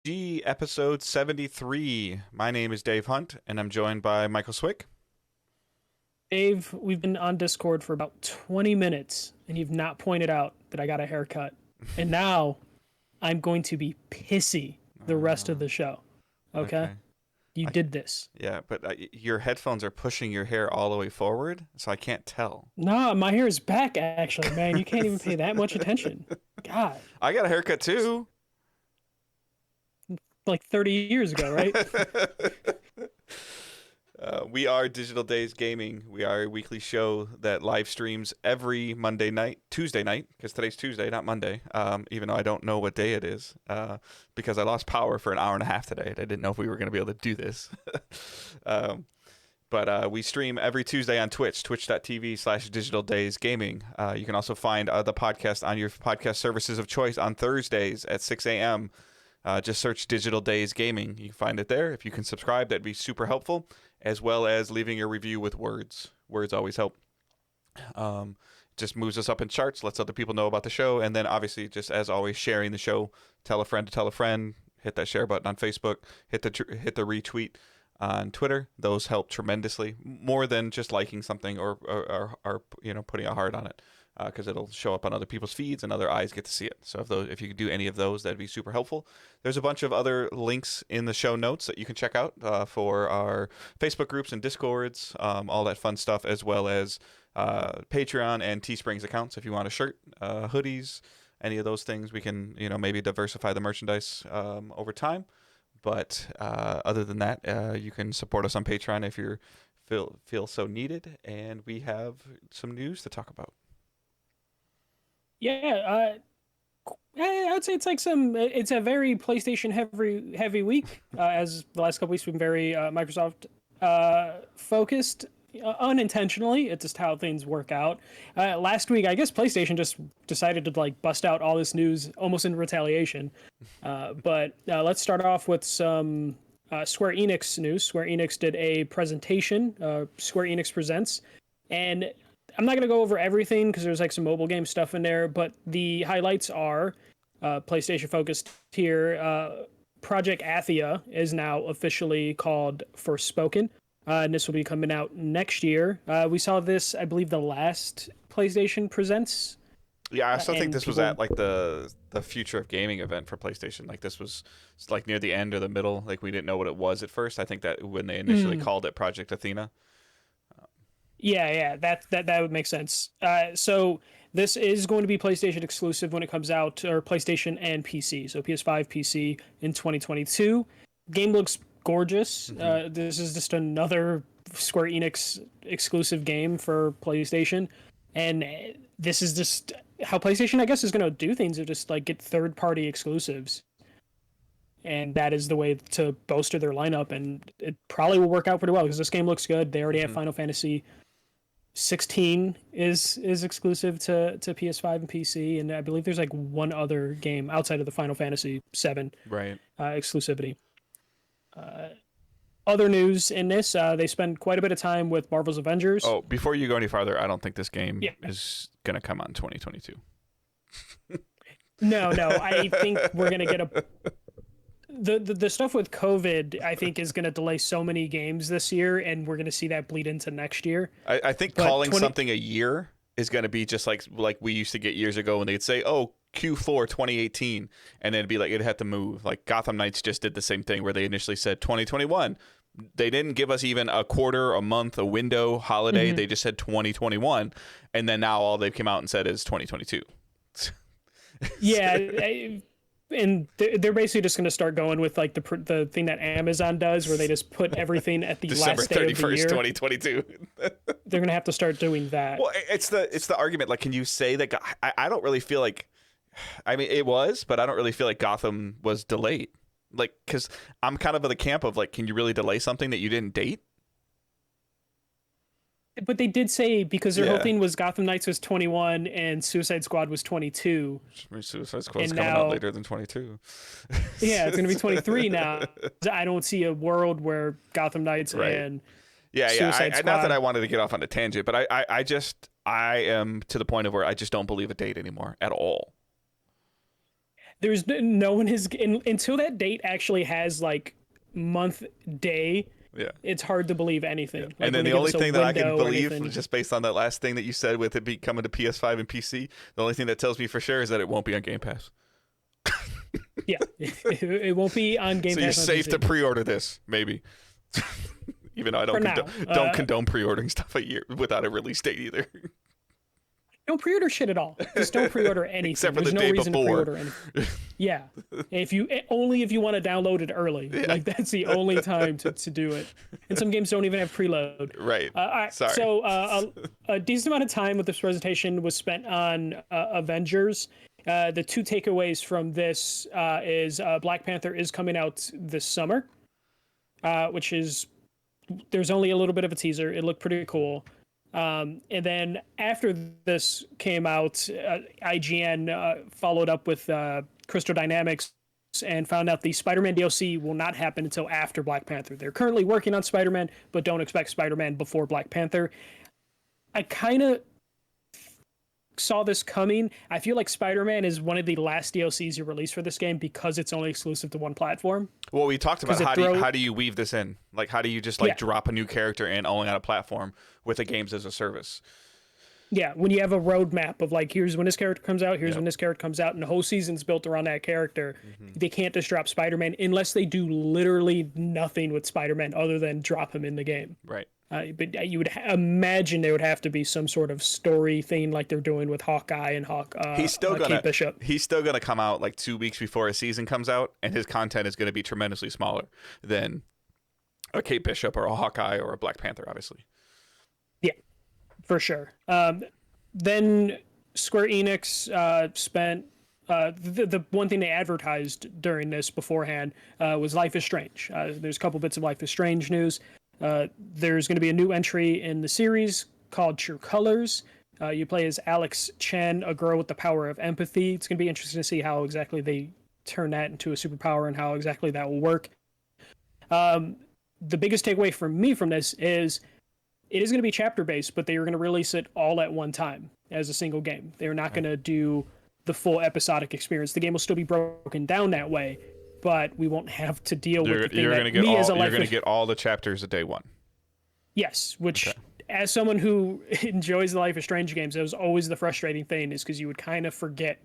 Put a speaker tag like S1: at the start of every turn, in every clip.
S1: Episode 73. My name is Dave Hunt, and I'm joined by Michael Swick.
S2: Dave, we've been on Discord for about 20 minutes, and you've not pointed out that I got a haircut. And now I'm going to be pissy the rest of the show. Okay?
S1: Okay.
S2: You
S1: I,
S2: did this.
S1: yeah, but your headphones are pushing your hair all the way forward, so I can't tell.
S2: Nah, my hair is back, actually, man. You can't even pay that much attention. God,
S1: I got a haircut too.
S2: like 30 years ago, right?
S1: We are Digital Days Gaming. We are a weekly show that live streams every Tuesday night, because today's Tuesday, not Monday, even though I don't know what day it is, because I lost power for an hour and a half today. I didn't know if we were going to be able to do this. But we stream every Tuesday on Twitch, twitch.tv/Digital Days Gaming. You can also find the podcast on your podcast services of choice on Thursdays at 6 a.m. Just search Digital Days Gaming. You can find it there. If you can subscribe, that'd be super helpful, as well as leaving a review with words. Words always help. Just moves us up in charts, lets other people know about the show, and then obviously, just as always, sharing the show. Tell a friend to tell a friend. Hit that share button on Facebook. Hit the retweet on Twitter. Those help tremendously, more than just liking something or putting a heart on it, because it'll show up on other people's feeds and other eyes get to see it. So if you could do any of those, that'd be super helpful. There's a bunch of other links in the show notes that you can check out for our Facebook groups and Discords, all that fun stuff, as well as Patreon and Teesprings accounts. If you want a shirt, hoodies, any of those things, we can maybe diversify the merchandise over time. But other than that, you can support us on Patreon if you feel so needed. And we have some news to talk about.
S2: Yeah, I'd say it's a very PlayStation heavy week. As the last couple weeks have been very Microsoft focused, unintentionally. It's just how things work out. Last week, I guess PlayStation just decided to like bust out all this news almost in retaliation. But let's start off with some Square Enix news. Square Enix did a presentation, Square Enix Presents, and I'm not going to go over everything because there's like some mobile game stuff in there, but the highlights are PlayStation focused here. Project Athia is now officially called Forspoken, and this will be coming out next year. We saw this, I believe, the last PlayStation Presents.
S1: Yeah, I still think this was at like the Future of Gaming event for PlayStation. Like this was like near the end or the middle. Like we didn't know what it was at first. I think that when they initially called it Project Athena.
S2: Yeah, that would make sense. So this is going to be PlayStation exclusive when it comes out, or PlayStation and PC. So PS5, PC in 2022. Game looks gorgeous. This is just another Square Enix exclusive game for PlayStation, and this is just how PlayStation, I guess, is going to do things. Of just like get third-party exclusives, and that is the way to bolster their lineup. And it probably will work out pretty well because this game looks good. They already have Final Fantasy 16 is exclusive to PS5 and PC, and I believe there's like one other game outside of the Final Fantasy 7 exclusivity. Other news in this, they spend quite a bit of time with Marvel's Avengers.
S1: Oh, before you go any farther, I don't think this game is going to come out in 2022.
S2: No, I think we're going to get the stuff with COVID, I think, is going to delay so many games this year, and we're going to see that bleed into next year.
S1: I think calling something a year is going to be just like we used to get years ago when they'd say, oh, Q4 2018, and then it'd be like it'd have to move. Like Gotham Knights just did the same thing where they initially said 2021. They didn't give us even a quarter, a month, a window, holiday. They just said 2021, and then now all they've come out and said is 2022.
S2: Yeah. And they're basically just going to start going with like the thing that Amazon does, where they just put everything at the
S1: December
S2: last day 31st, of the year.
S1: 2022.
S2: They're going to have to start doing that.
S1: Well, it's the argument. Like, can you say that? I don't really feel like. I mean, it was, but I don't really feel like Gotham was delayed. Like, because I'm kind of in the camp of like, can you really delay something that you didn't date?
S2: But they did say, because their whole thing was Gotham Knights was 21 and Suicide Squad was 22.
S1: Suicide Squad's coming out later than 22.
S2: Yeah, it's going to be 23 now. I don't see a world where Gotham Knights and Suicide Squad...
S1: Not that I wanted to get off on a tangent, but I am to the point of where I just don't believe a date anymore at all.
S2: no one is until that date actually has like month, day.
S1: Yeah.
S2: It's hard to believe anything.
S1: Yeah.
S2: Like,
S1: and then the only thing that I can believe, just based on that last thing that you said with it be coming to PS5 and PC, the only thing that tells me for sure is that it won't be on Game Pass.
S2: Yeah, it won't be on Game Pass.
S1: So you're safe to pre-order this, maybe. Even though I don't condone pre-ordering stuff a year without a release date either.
S2: Don't pre-order shit at all. Just don't pre-order anything.
S1: Except for
S2: There's
S1: the
S2: no
S1: day
S2: reason
S1: before.
S2: to pre-order anything. Yeah, if you want to download it early, like that's the only time to do it. And some games don't even have preload.
S1: Right.
S2: All right.
S1: Sorry.
S2: So a decent amount of time with this presentation was spent on Avengers. The two takeaways from this is Black Panther is coming out this summer, which is there's only a little bit of a teaser. It looked pretty cool. And then after this came out, IGN followed up with Crystal Dynamics and found out the Spider-Man DLC will not happen until after Black Panther. They're currently working on Spider-Man, but don't expect Spider-Man before Black Panther. I kind of saw this coming. I feel like Spider-Man is one of the last DLCs you release for this game because it's only exclusive to one platform.
S1: Well, we talked about how do you weave this in? Like, how do you just drop a new character in only on a platform with a games as a service?
S2: Yeah, when you have a roadmap of like, here's when this character comes out, here's when this character comes out, and the whole season's built around that character. They can't just drop Spider-Man unless they do literally nothing with Spider-Man other than drop him in the game.
S1: Right.
S2: But you would imagine there would have to be some sort of story thing like they're doing with Hawkeye and Kate Bishop.
S1: He's still gonna come out like 2 weeks before a season comes out, and his content is gonna be tremendously smaller than a Kate Bishop or a Hawkeye or a Black Panther, obviously.
S2: Yeah, for sure. Then Square Enix spent the one thing they advertised during this beforehand was Life is Strange. There's a couple bits of Life is Strange news. There's going to be a new entry in the series called True Colors. You play as Alex Chen, a girl with the power of empathy. It's going to be interesting to see how exactly they turn that into a superpower and how exactly that will work. The biggest takeaway for me from this is it is going to be chapter-based, but they are going to release it all at one time as a single game. They're not going to do the full episodic experience. The game will still be broken down that way, but we won't have to deal with the thing
S1: you're
S2: that
S1: gonna get
S2: me
S1: all,
S2: as a
S1: you're going to get all the chapters at day one.
S2: Yes, which as someone who enjoys the Life is Strange games, that was always the frustrating thing, is because you would kind of forget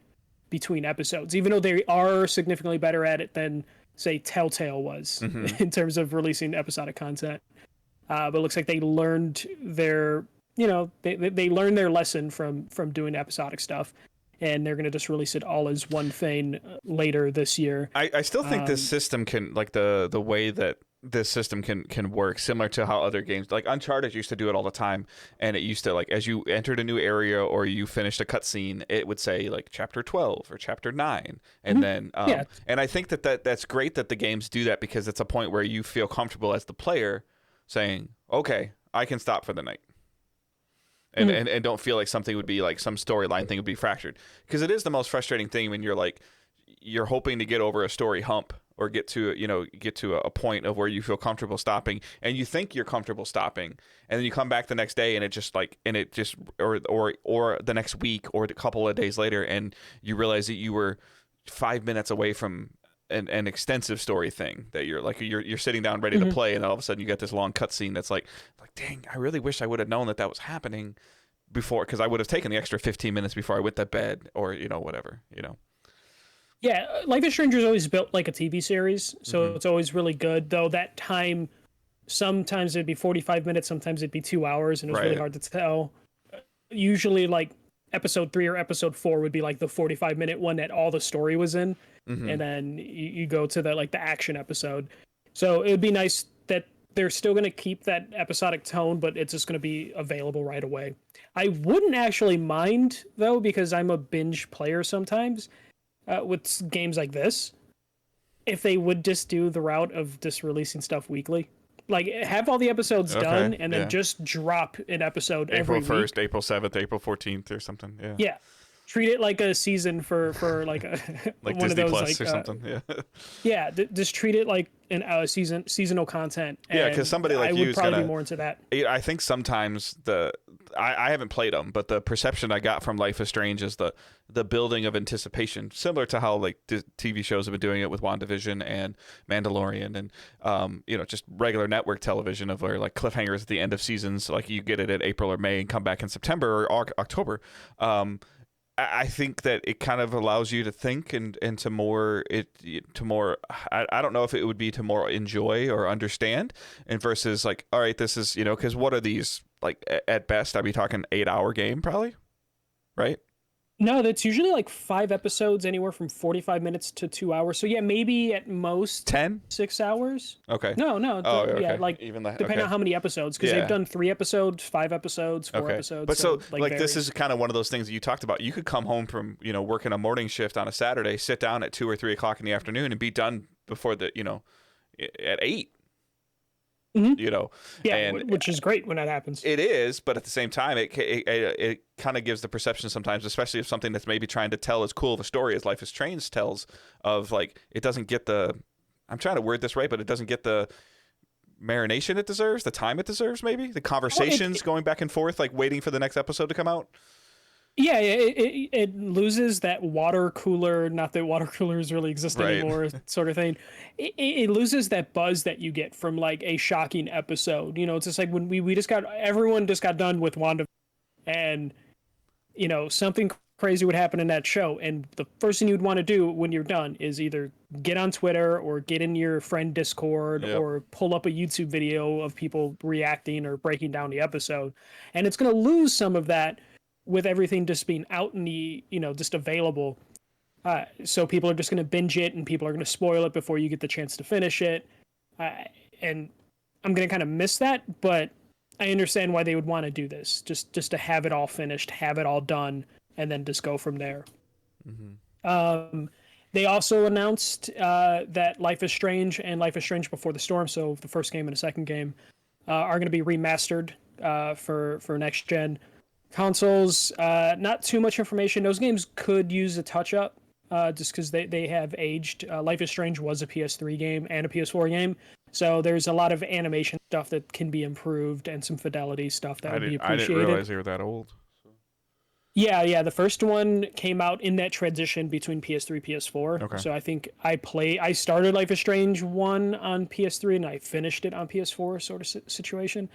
S2: between episodes, even though they are significantly better at it than, say, Telltale was in terms of releasing episodic content. But it looks like they learned their, they learned their lesson from doing episodic stuff. And they're going to just release it all as one thing later this year.
S1: I still think this system can, like the way that this system can work, similar to how other games, like Uncharted used to do it all the time. And it used to, like, as you entered a new area or you finished a cutscene, it would say like chapter 12 or chapter 9. And then, and I think that's great that the games do that, because it's a point where you feel comfortable as the player saying, okay, I can stop for the night. And don't feel like something would be like some storyline thing would be fractured, because it is the most frustrating thing when you're hoping to get over a story hump or get to a point of where you feel comfortable stopping, and you think you're comfortable stopping, and then you come back the next day and it just or the next week or a couple of days later, and you realize that you were 5 minutes away from an extensive story thing that you're sitting down ready to play, and all of a sudden you get this long cutscene that's like dang, I really wish I would have known that was happening before, because I would have taken the extra 15 minutes before I went to bed, or whatever.
S2: Yeah, Life is Strange is always built like a TV series, so it's always really good. Though that time, sometimes it'd be 45 minutes, sometimes it'd be 2 hours, and it was really hard to tell. Usually, like episode 3 or episode 4 would be like the 45-minute one that all the story was in, and then you go to the action episode. So it would be nice that they're still going to keep that episodic tone, but it's just going to be available right away. I wouldn't actually mind, though, because I'm a binge player sometimes with games like this, if they would just do the route of just releasing stuff weekly. Like, have all the episodes done, and then just drop an episode every week.
S1: April 1st, April 7th, April 14th or something. Yeah.
S2: Yeah. Treat it like a season for like a
S1: like
S2: one
S1: Disney
S2: of those
S1: Plus or something. Yeah.
S2: Yeah, just treat it like seasonal content.
S1: Yeah,
S2: and
S1: because somebody like
S2: I
S1: you
S2: would
S1: is
S2: probably
S1: gonna.
S2: be more into that.
S1: I think sometimes I haven't played them, but the perception I got from Life is Strange is the building of anticipation, similar to how like TV shows have been doing it with WandaVision and Mandalorian, and just regular network television of where like cliffhangers at the end of seasons, like you get it in April or May and come back in September or October. I think that it kind of allows you to think and to more I don't know if it would be to more enjoy or understand, and versus like, all right, this is because what are these, like at best I'd be talking 8-hour game probably, right?
S2: No, that's usually like 5 episodes, anywhere from 45 minutes to 2 hours. So yeah, maybe at most
S1: 10.
S2: 6 hours.
S1: Okay.
S2: No,
S1: Oh, okay.
S2: yeah, like
S1: Even that,
S2: depending
S1: okay.
S2: on how many episodes, because
S1: Yeah.
S2: they've done 3 episodes, 5 episodes, 4
S1: Okay.
S2: episodes.
S1: But so like this
S2: varies.
S1: is kind of one of those things that you talked about. You could come home from working a morning shift on a Saturday, sit down at 2 or 3 o'clock in the afternoon, and be done before the at 8.
S2: Mhm. Yeah,
S1: and
S2: which is great when that happens.
S1: it is, but at the same time, it kind of gives the perception sometimes, especially if something that's maybe trying to tell as cool of a story as Life is Strange tells, of like it doesn't get the. I'm trying to word this right, but it doesn't get the marination it deserves, the time it deserves, maybe the conversations going back and forth, like waiting for the next episode to come out.
S2: Yeah, it loses that water cooler, not that water coolers really exist
S1: Right.
S2: anymore, sort of thing. It loses that buzz that you get from like a shocking episode. It's just like when everyone just got done with Wanda, and something crazy would happen in that show, and the first thing you'd want to do when you're done is either get on Twitter or get in your friend Discord.
S1: Yep.
S2: Or pull up a YouTube video of people reacting or breaking down the episode, and it's going to lose some of that with everything just being out in the just available. So people are just going to binge it, and people are going to spoil it before you get the chance to finish it. And I'm going to kind of miss that, but I understand why they would want to do this, just to have it all finished, have it all done, and then just go from there. Mm-hmm. They also announced that Life is Strange and Life is Strange Before the Storm, so the first game and the second game, are going to be remastered for next gen consoles. Not too much information. Those games could use a touch up, just because they have aged. Life is Strange was a PS3 game and a PS4 game, so there's a lot of animation stuff that can be improved and some fidelity stuff that would be appreciated.
S1: I didn't realize they were that old.
S2: Yeah. The first one came out in that transition between PS3 PS4.
S1: Okay.
S2: So I think I started Life is Strange 1 on PS3 and I finished it on PS4, sort of situation.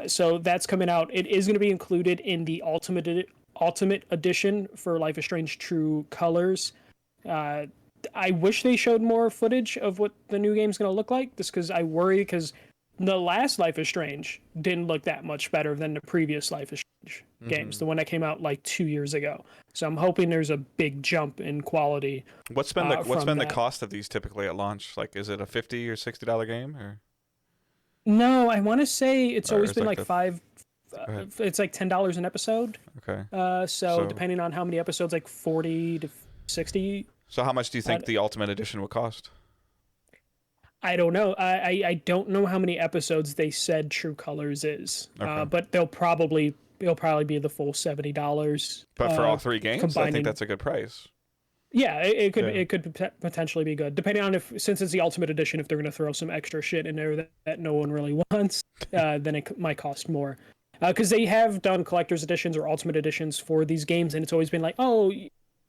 S2: So that's coming out. It is going to be included in the Ultimate Edition for Life is Strange True Colors. I wish they showed more footage of what the new game's going to look like, just because I worry, because the last Life is Strange didn't look that much better than the previous Life is Strange games, the one that came out like 2 years ago. So I'm hoping there's a big jump in quality.
S1: What's been the cost of these typically at launch? Like, is it a $50 or $60 game or?
S2: No, I want to say it's always been like
S1: $5.
S2: It's like $10 an episode.
S1: Okay.
S2: So depending on how many episodes, like 40 to 60.
S1: So how much do you think the Ultimate Edition will cost?
S2: I don't know. I don't know how many episodes they said True Colors is.
S1: Okay.
S2: But it'll probably be the full $70.
S1: But for all 3 games, I think that's a good price.
S2: Yeah, it could potentially be good, depending on since it's the Ultimate Edition, if they're going to throw some extra shit in there that no one really wants, then it might cost more. Because they have done collector's editions or Ultimate Editions for these games, and it's always been like, oh,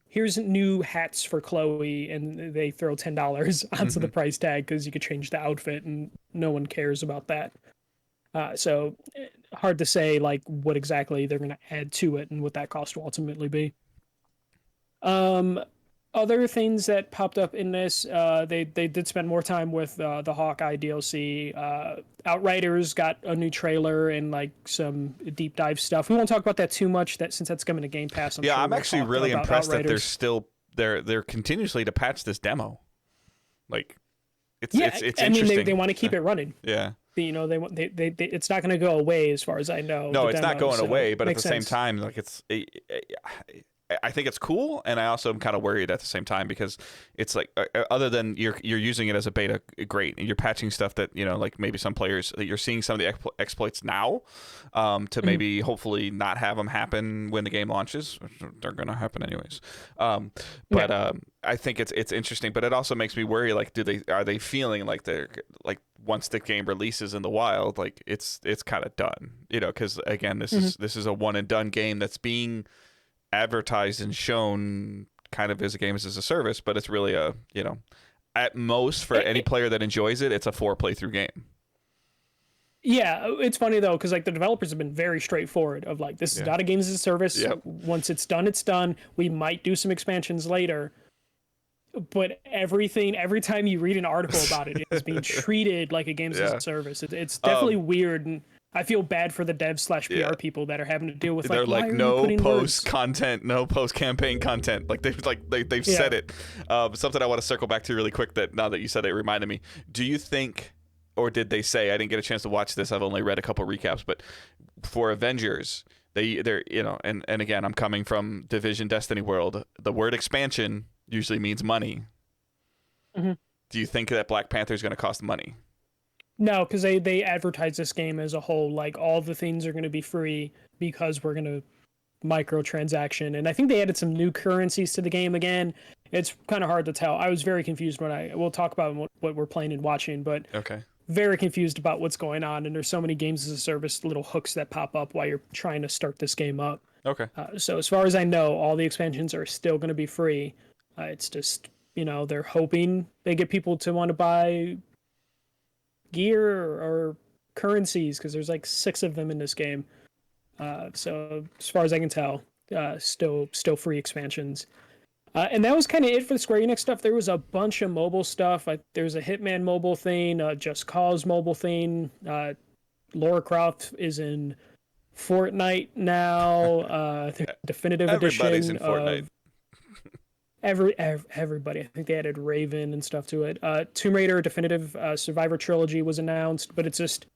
S2: here's new hats for Chloe, and they throw $10 onto the price tag because you could change the outfit, and no one cares about that. So hard to say like what exactly they're going to add to it and what that cost will ultimately be. Other things that popped up in this, they did spend more time with the Hawkeye DLC. Outriders got a new trailer and like some deep dive stuff. We won't talk about that too much, since that's coming to Game Pass.
S1: I'm actually really impressed that they're continuously to patch this demo. Like, it's interesting.
S2: They want to keep it running.
S1: Yeah.
S2: They it's not going to go away as far as I know.
S1: No, it's not going away, but at the same
S2: sense.
S1: time, like I think it's cool, and I also am kind of worried at the same time because it's like other than you're using it as a beta, great, and you're patching stuff that like maybe some players that you're seeing some of the exploits now, to maybe hopefully not have them happen when the game launches. They're gonna happen anyways. I think it's interesting, but it also makes me worry. Like, are they feeling like they're like once the game releases in the wild, like it's kind of done, because again, this is a one and done game that's being advertised and shown kind of as a game as a service, but it's really a at most for any player that enjoys it, it's a 4 playthrough game.
S2: Yeah, it's funny though, because like the developers have been very straightforward of like, this is not a game as a service.
S1: Yep.
S2: Once it's done. We might do some expansions later, but every time you read an article about it, it's being treated like a game as a service. It's definitely weird, and I feel bad for the dev/PR people that are having to deal with
S1: they're
S2: like
S1: no post content, no post campaign content. Like they've said it. Something I want to circle back to really quick that now that you said it reminded me. Do you think, or did they say? I didn't get a chance to watch this. I've only read a couple recaps, but for Avengers, they're and again, I'm coming from Division Destiny world. The word expansion usually means money. Mm-hmm. Do you think that Black Panther is going to cost money?
S2: No, because they advertise this game as a whole, like all the things are going to be free because we're going to microtransaction. And I think they added some new currencies to the game again. It's kind of hard to tell. I was very confused we'll talk about what we're playing and watching, but
S1: okay.
S2: Very confused about what's going on. And there's so many games as a service, little hooks that pop up while you're trying to start this game up.
S1: Okay.
S2: So as far as I know, all the expansions are still going to be free. It's just, they're hoping they get people to want to buy gear or currencies, because there's like 6 of them in this game. So as far as I can tell, still free expansions. And that was kind of it for the Square Enix stuff. There was a bunch of mobile stuff. There's a Hitman mobile thing, Just Cause mobile thing. Lara Croft is in Fortnite now. Definitive
S1: Everybody's
S2: edition
S1: in Fortnite.
S2: Everybody. I think they added Raven and stuff to it. Tomb Raider Definitive Survivor Trilogy was announced, but it's just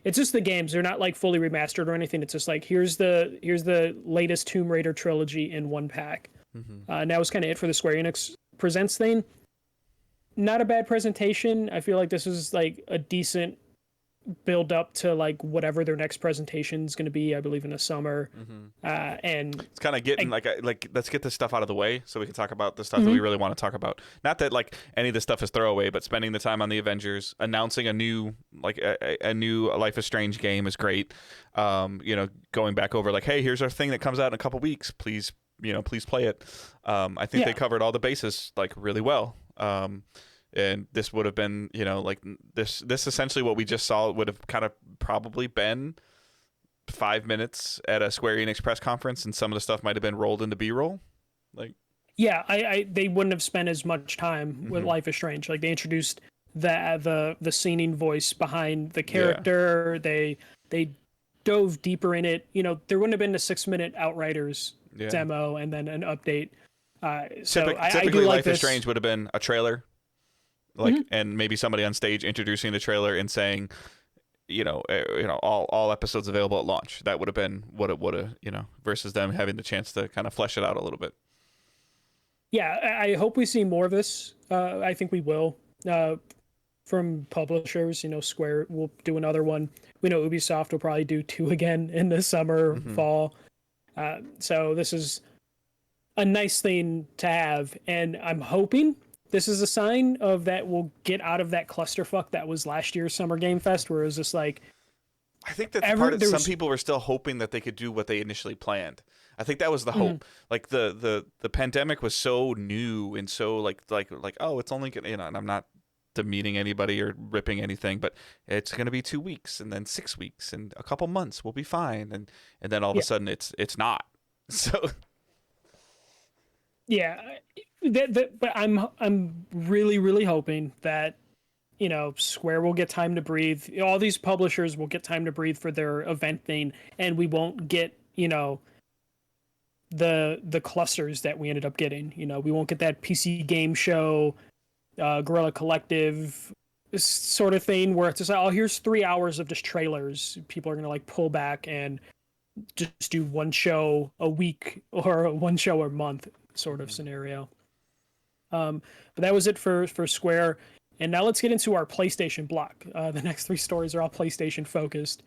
S2: the games. They're not like fully remastered or anything. It's just like here's the latest Tomb Raider trilogy in one pack. Mm-hmm. And that was kind of it for the Square Enix Presents thing. Not a bad presentation. I feel like this was like a decent build up to like whatever their next presentation is going to be, I believe in the summer. Mm-hmm. And
S1: it's kind of getting like let's get this stuff out of the way so we can talk about the stuff that we really want to talk about. Not that like any of this stuff is throwaway, but spending the time on the Avengers, announcing a new a new Life is Strange game is great. Going back over like, hey, here's our thing that comes out in a couple weeks. Please play it. I think they covered all the bases like really well. And this would have been, like this essentially what we just saw would have kind of probably been 5 minutes at a Square Enix press conference, and some of the stuff might have been rolled into B-roll. Like,
S2: yeah, they wouldn't have spent as much time with Life is Strange. Like they introduced the singing voice behind the character. Yeah. They dove deeper in it. There wouldn't have been a 6-minute Outriders demo and then an update.
S1: Typically,
S2: I do
S1: Life
S2: is
S1: Strange would have been a trailer. And maybe somebody on stage introducing the trailer and saying, all episodes available at launch. That would have been what it would have, versus them having the chance to kind of flesh it out a little bit.
S2: Yeah, I hope we see more of this. I think we will. From publishers, Square will do another one. We know Ubisoft will probably do 2 again in the summer, fall. So this is a nice thing to have, and I'm hoping this is a sign of that we'll get out of that clusterfuck that was last year's Summer Game Fest, where it was just like,
S1: I think that's part of some people were still hoping that they could do what they initially planned. I think that was the hope. Like the pandemic was so new and so like oh, it's only gonna, and I'm not demeaning anybody or ripping anything, but it's going to be 2 weeks and then 6 weeks and a couple months we'll be fine, and then all of a sudden it's not. So
S2: yeah, but I'm really, really hoping that Square will get time to breathe. All these publishers will get time to breathe for their event thing, and we won't get the clusters that we ended up getting. We won't get that PC game show, Guerrilla Collective sort of thing where it's just like, oh, here's 3 hours of just trailers. People are gonna like pull back and just do one show a week or one show a month sort of scenario. But that was it for Square. And now let's get into our PlayStation block. The next three stories are all PlayStation focused.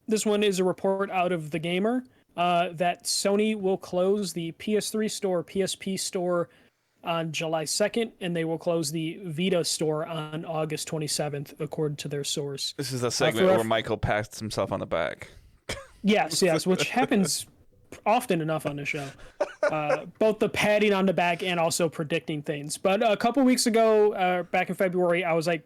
S2: This one is a report out of The Gamer that Sony will close the PS3 store, PSP store on July 2nd, and they will close the Vita store on August 27th, according to their source.
S1: This is a segment where Michael pats himself on the back.
S2: Yes, which happens often enough on the show. Both the patting on the back and also predicting things. But a couple weeks ago, back in February, I was like,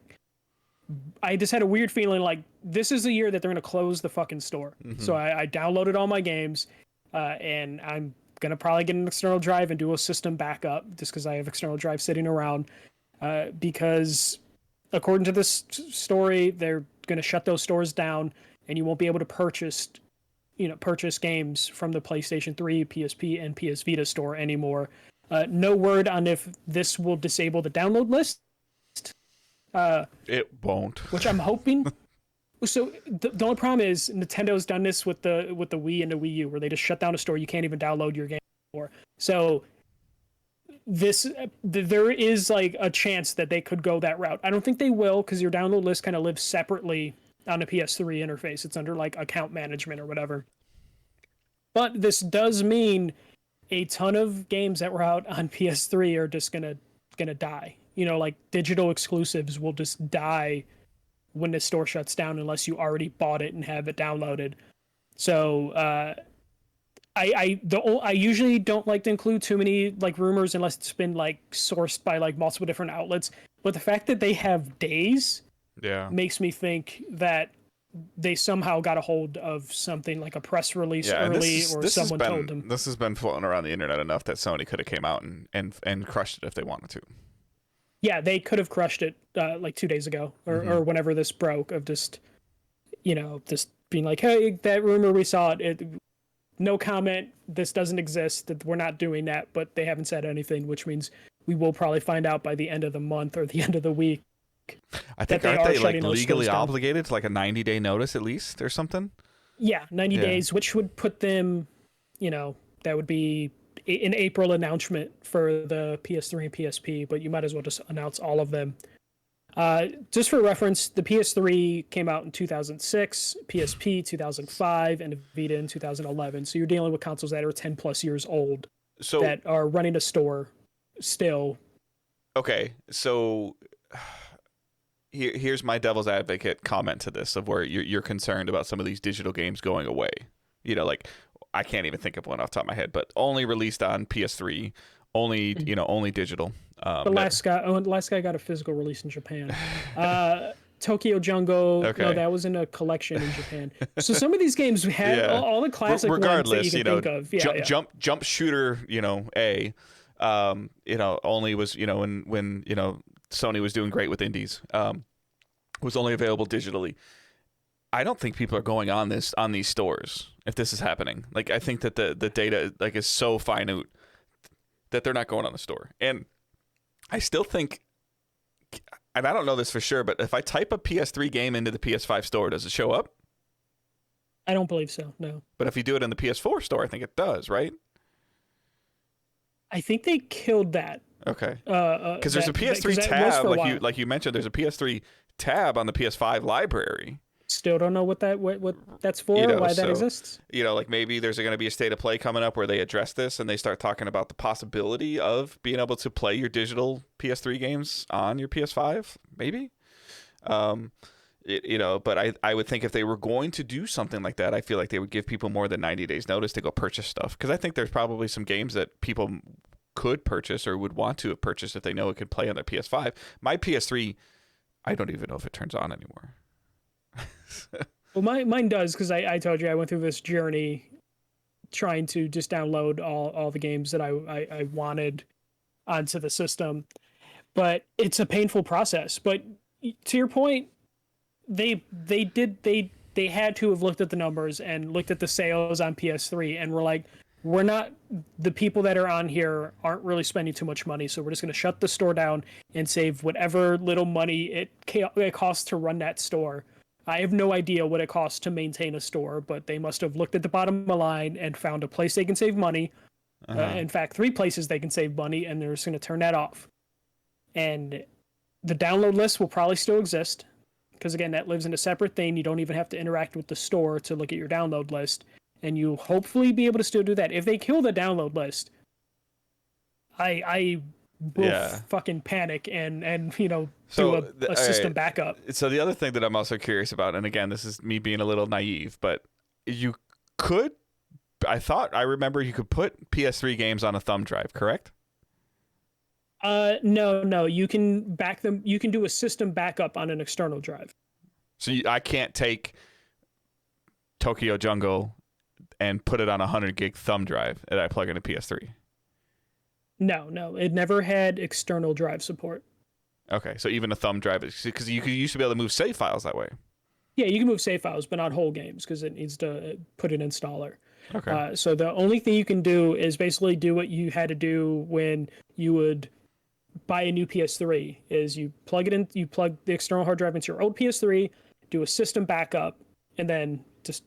S2: I just had a weird feeling like this is the year that they're going to close the fucking store. Mm-hmm. So I downloaded all my games, and I'm going to probably get an external drive and do a system backup just because I have external drive sitting around. Because according to this story, they're going to shut those stores down and you won't be able to purchase games from the PlayStation 3, PSP, and PS Vita store anymore. No word on if this will disable the download list.
S1: It won't.
S2: Which I'm hoping. So the only problem is Nintendo's done this with the Wii and the Wii U, where they just shut down a store. You can't even download your game anymore. So there is like a chance that they could go that route. I don't think they will, because your download list kind of lives separately on the PS3 interface. It's under like account management or whatever. But this does mean a ton of games that were out on PS3 are just gonna die. Like digital exclusives will just die when the store shuts down unless you already bought it and have it downloaded. So I usually don't like to include too many like rumors unless it's been like sourced by like multiple different outlets. But the fact that they have days makes me think that they somehow got a hold of something like a press release early, or someone told them.
S1: This has been floating around the internet enough that Sony could have came out and crushed it if they wanted to.
S2: Yeah, they could have crushed it like 2 days ago or whenever this broke, of just being like, hey, that rumor we saw it, no comment, this doesn't exist, that we're not doing that, but they haven't said anything, which means we will probably find out by the end of the month or the end of the week.
S1: I think aren't they like legally obligated to like a 90-day notice at least or something?
S2: Yeah, 90 days, which would put them, that would be an April announcement for the PS3 and PSP, but you might as well just announce all of them. Just for reference, the PS3 came out in 2006, PSP 2005, and the Vita in 2011. So you're dealing with consoles that are 10 plus years old, that are running a store still. Okay,
S1: so here's my devil's advocate comment to this, of where you're concerned about some of these digital games going away. Like I can't even think of one off the top of my head, but only released on PS3, only only digital.
S2: The last guy got a physical release in Japan. Tokyo Jungle, no, that was in a collection in Japan. So some of these games had all the classic ones that you can think of.
S1: Jump Shooter, only was when Sony was doing great with indies, was only available digitally. I don't think people are going on these stores if this is happening. Like, I think that the data like is so finite that they're not going on the store. And I still think, and I don't know this for sure, but if I type a PS3 game into the PS5 store, does it show up?
S2: I don't believe so, no.
S1: But if you do it in the PS4 store, I think it does, right?
S2: I think they killed that.
S1: Okay. Because there's a PS3 tab, like you mentioned, there's a PS3 tab on the PS5 library.
S2: Still don't know what that's for, why that exists.
S1: Like maybe there's going to be a state of play coming up where they address this and they start talking about the possibility of being able to play your digital PS3 games on your PS5, maybe. But I would think if they were going to do something like that, I feel like they would give people more than 90 days notice to go purchase stuff. Because I think there's probably some games that people could purchase or would want to have purchased if they know it could play on their PS5. My PS3, I don't even know if it turns on anymore.
S2: Well, mine does, because I told you I went through this journey trying to just download all the games that I wanted onto the system. But it's a painful process. But to your point, they had to have looked at the numbers and looked at the sales on PS3 and were like, the people that are on here aren't really spending too much money, so we're just going to shut the store down and save whatever little money it costs to run that store. I have no idea what it costs to maintain a store, but they must have looked at the bottom of the line and found a place they can save money. In fact, 3 places they can save money, and they're just going to turn that off. And the download list will probably still exist because, again, that lives in a separate thing. You don't even have to interact with the store to look at your download list, and you'll hopefully be able to still do that. If they kill the download list, I will fucking panic and do a system backup.
S1: So the other thing that I'm also curious about, and again, this is me being a little naive, but I remember you could put PS3 games on a thumb drive, correct?
S2: No, you can back them. You can do a system backup on an external drive.
S1: So I can't take Tokyo Jungle and put it on a 100 gig thumb drive that I plug into PS3.
S2: No, it never had external drive support.
S1: Okay, so even a thumb drive, because you used to be able to move save files that way.
S2: Yeah, you can move save files, but not whole games because it needs to put an installer.
S1: Okay.
S2: So the only thing you can do is basically do what you had to do when you would buy a new PS3. Is you plug it in, you plug the external hard drive into your old PS3, do a system backup, and then just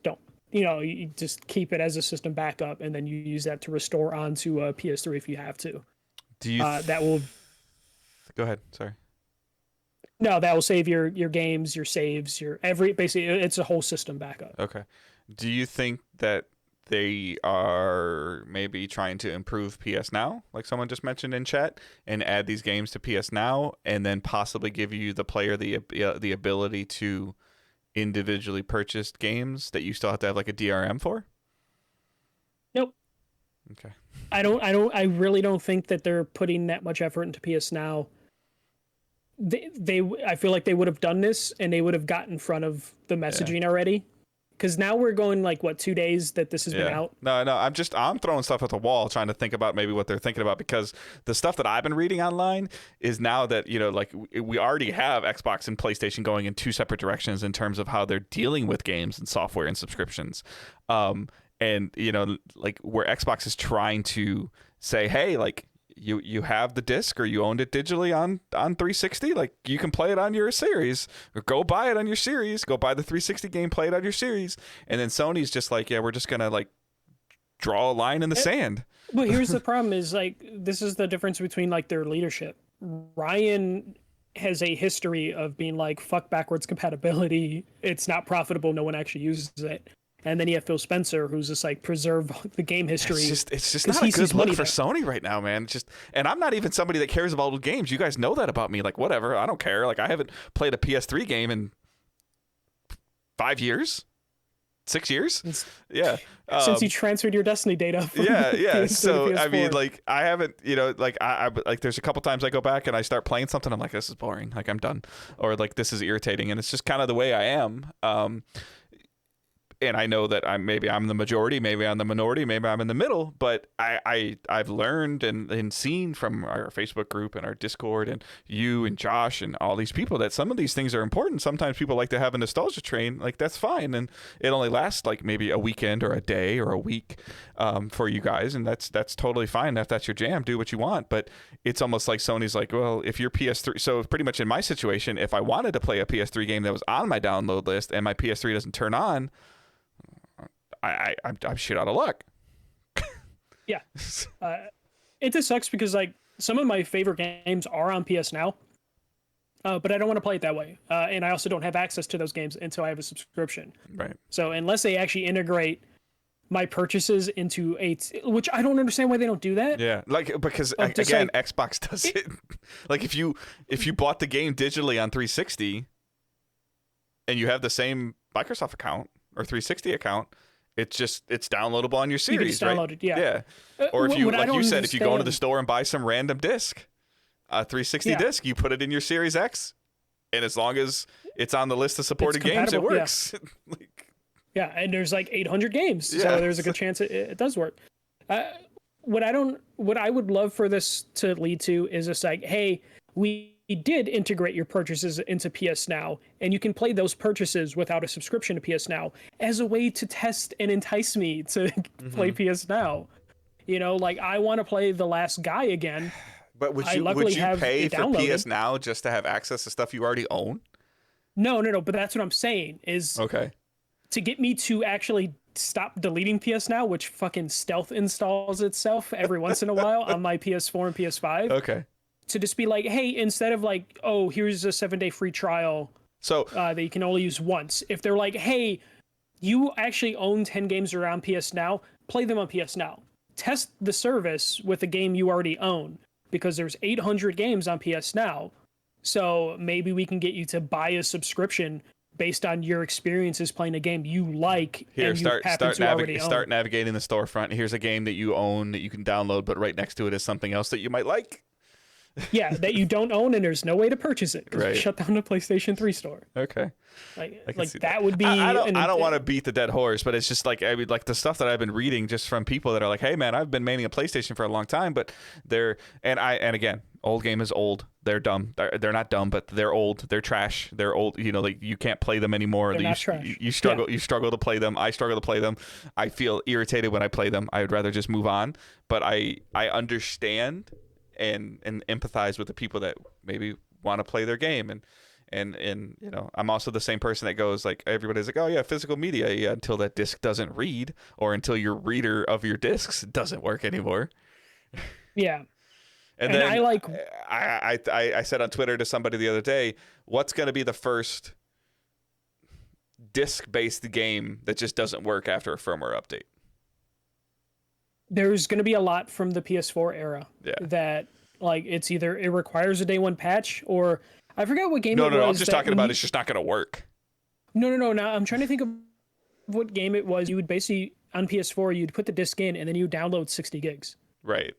S2: you just keep it as a system backup, and then you use that to restore onto a PS3 if you have to.
S1: Do you?
S2: That will.
S1: Go ahead. Sorry.
S2: No, that will save your games, your saves, basically it's a whole system backup.
S1: Okay. Do you think that they are maybe trying to improve PS Now, like someone just mentioned in chat, and add these games to PS Now, and then possibly give you the player the ability to individually purchase games that you still have to have like a DRM for?
S2: Nope.
S1: Okay.
S2: I really don't think that they're putting that much effort into PS Now. I feel like they would have done this and they would have got in front of the messaging already. Because now we're going 2 days that this has been out.
S1: No, I'm throwing stuff at the wall, trying to think about maybe what they're thinking about, because the stuff that I've been reading online is now that, we already have Xbox and PlayStation going in 2 separate directions in terms of how they're dealing with games and software and subscriptions. And, where Xbox is trying to say, hey, you have the disc or you owned it digitally on 360, you can play it on your series, or go buy it on your series, go buy the 360 game, play it on your series. And then Sony's just we're just gonna draw a line in the sand.
S2: But here's the problem is this is the difference between their leadership. Ryan has a history of being fuck backwards compatibility, it's not profitable, no one actually uses it. And then you have Phil Spencer, who's just preserve the game history.
S1: It's just not a good look for Sony right now, man. And I'm not even somebody that cares about old games. You guys know that about me. Whatever, I don't care. I haven't played a PS3 game in 5 years, 6 years. Yeah,
S2: since you transferred your Destiny data.
S1: Yeah. So I mean, I haven't, I there's a couple times I go back and I start playing something. I'm like, this is boring. I'm done, or this is irritating, and it's just kind of the way I am. And I know that I'm the majority, maybe I'm the minority, maybe I'm in the middle, but I've learned and seen from our Facebook group and our Discord and you and Josh and all these people that some of these things are important. Sometimes people like to have a nostalgia train, that's fine, and it only lasts maybe a weekend or a day or a week for you guys, and that's totally fine. If that's your jam, do what you want. But it's almost like Sony's well, if your PS3, so pretty much in my situation, if I wanted to play a PS3 game that was on my download list and my PS3 doesn't turn on, I'm shit out of luck.
S2: Yeah. It just sucks because some of my favorite games are on PS Now, but I don't want to play it that way. And I also don't have access to those games until I have a subscription.
S1: Right.
S2: So unless they actually integrate my purchases into which I don't understand why they don't do that.
S1: Yeah. Because again, Xbox does it. If you bought the game digitally on 360 and you have the same Microsoft account or 360 account, it's downloadable on your series,
S2: you can just download it, yeah.
S1: Or if you, you said, if you go into the store and buy some random disc, a 360 disc, you put it in your Series X, and as long as it's on the list of supported games, it works.
S2: Yeah, and there's 800 games, so there's a good chance it does work. What I would love for this to lead to is just hey, we did integrate your purchases into PS Now, and you can play those purchases without a subscription to PS Now as a way to test and entice me to play PS Now. I want to play The Last Guy again.
S1: But would you pay for PS Now just to have access to stuff you already own?
S2: No, but that's what I'm saying is
S1: Okay.
S2: to get me to actually stop deleting PS Now, which fucking stealth installs itself every once in a while on my PS4 and PS5,
S1: Okay.
S2: to just be like, hey, instead of like, oh, here's a 7-day free trial
S1: So
S2: that you can only use once. If they're like, hey, you actually own 10 games around PS Now, play them on PS Now. Test the service with a game you already own because there's 800 games on PS Now. So maybe we can get you to buy a subscription based on your experiences playing a game you like
S1: here,
S2: and you happen to already own.
S1: start navigating the storefront. Here's a game that you own that you can download, but right next to it is something else that you might like.
S2: Yeah, that you don't own and there's no way to purchase it because
S1: Right.
S2: shut down the PlayStation 3 store.
S1: Okay.
S2: Like
S1: see
S2: that would be.
S1: I don't want to beat the dead horse, but it's just like, I mean, like the stuff that I've been reading just from people that are like, hey man, I've been maining a PlayStation for a long time, but and again, old game is old. They're dumb. They're not dumb, but they're old. They're trash. They're old. You know, like you can't play them anymore.
S2: They're not trash.
S1: You struggle. Yeah. You struggle to play them. I struggle to play them. I feel irritated when I play them. I would rather just move on. But I understand and empathize with the people that maybe want to play their game and you know, I'm also the same person that goes like, everybody's like, oh yeah, physical media, yeah, until that disc doesn't read or until your reader of your discs doesn't work anymore.
S2: Yeah.
S1: And then
S2: I like
S1: I said on Twitter to somebody the other day, what's going to be the first disc-based game that just doesn't work after a firmware update?
S2: there's going to be a lot from the PS4 era
S1: Yeah.
S2: that like it requires a day one patch or I forgot what game
S1: No,
S2: it was.
S1: I'm just talking about it's just not going to work.
S2: No. Now I'm trying to think of what game it was. You would basically on PS4 you'd put the disc in and then you download 60 gigs.
S1: Right.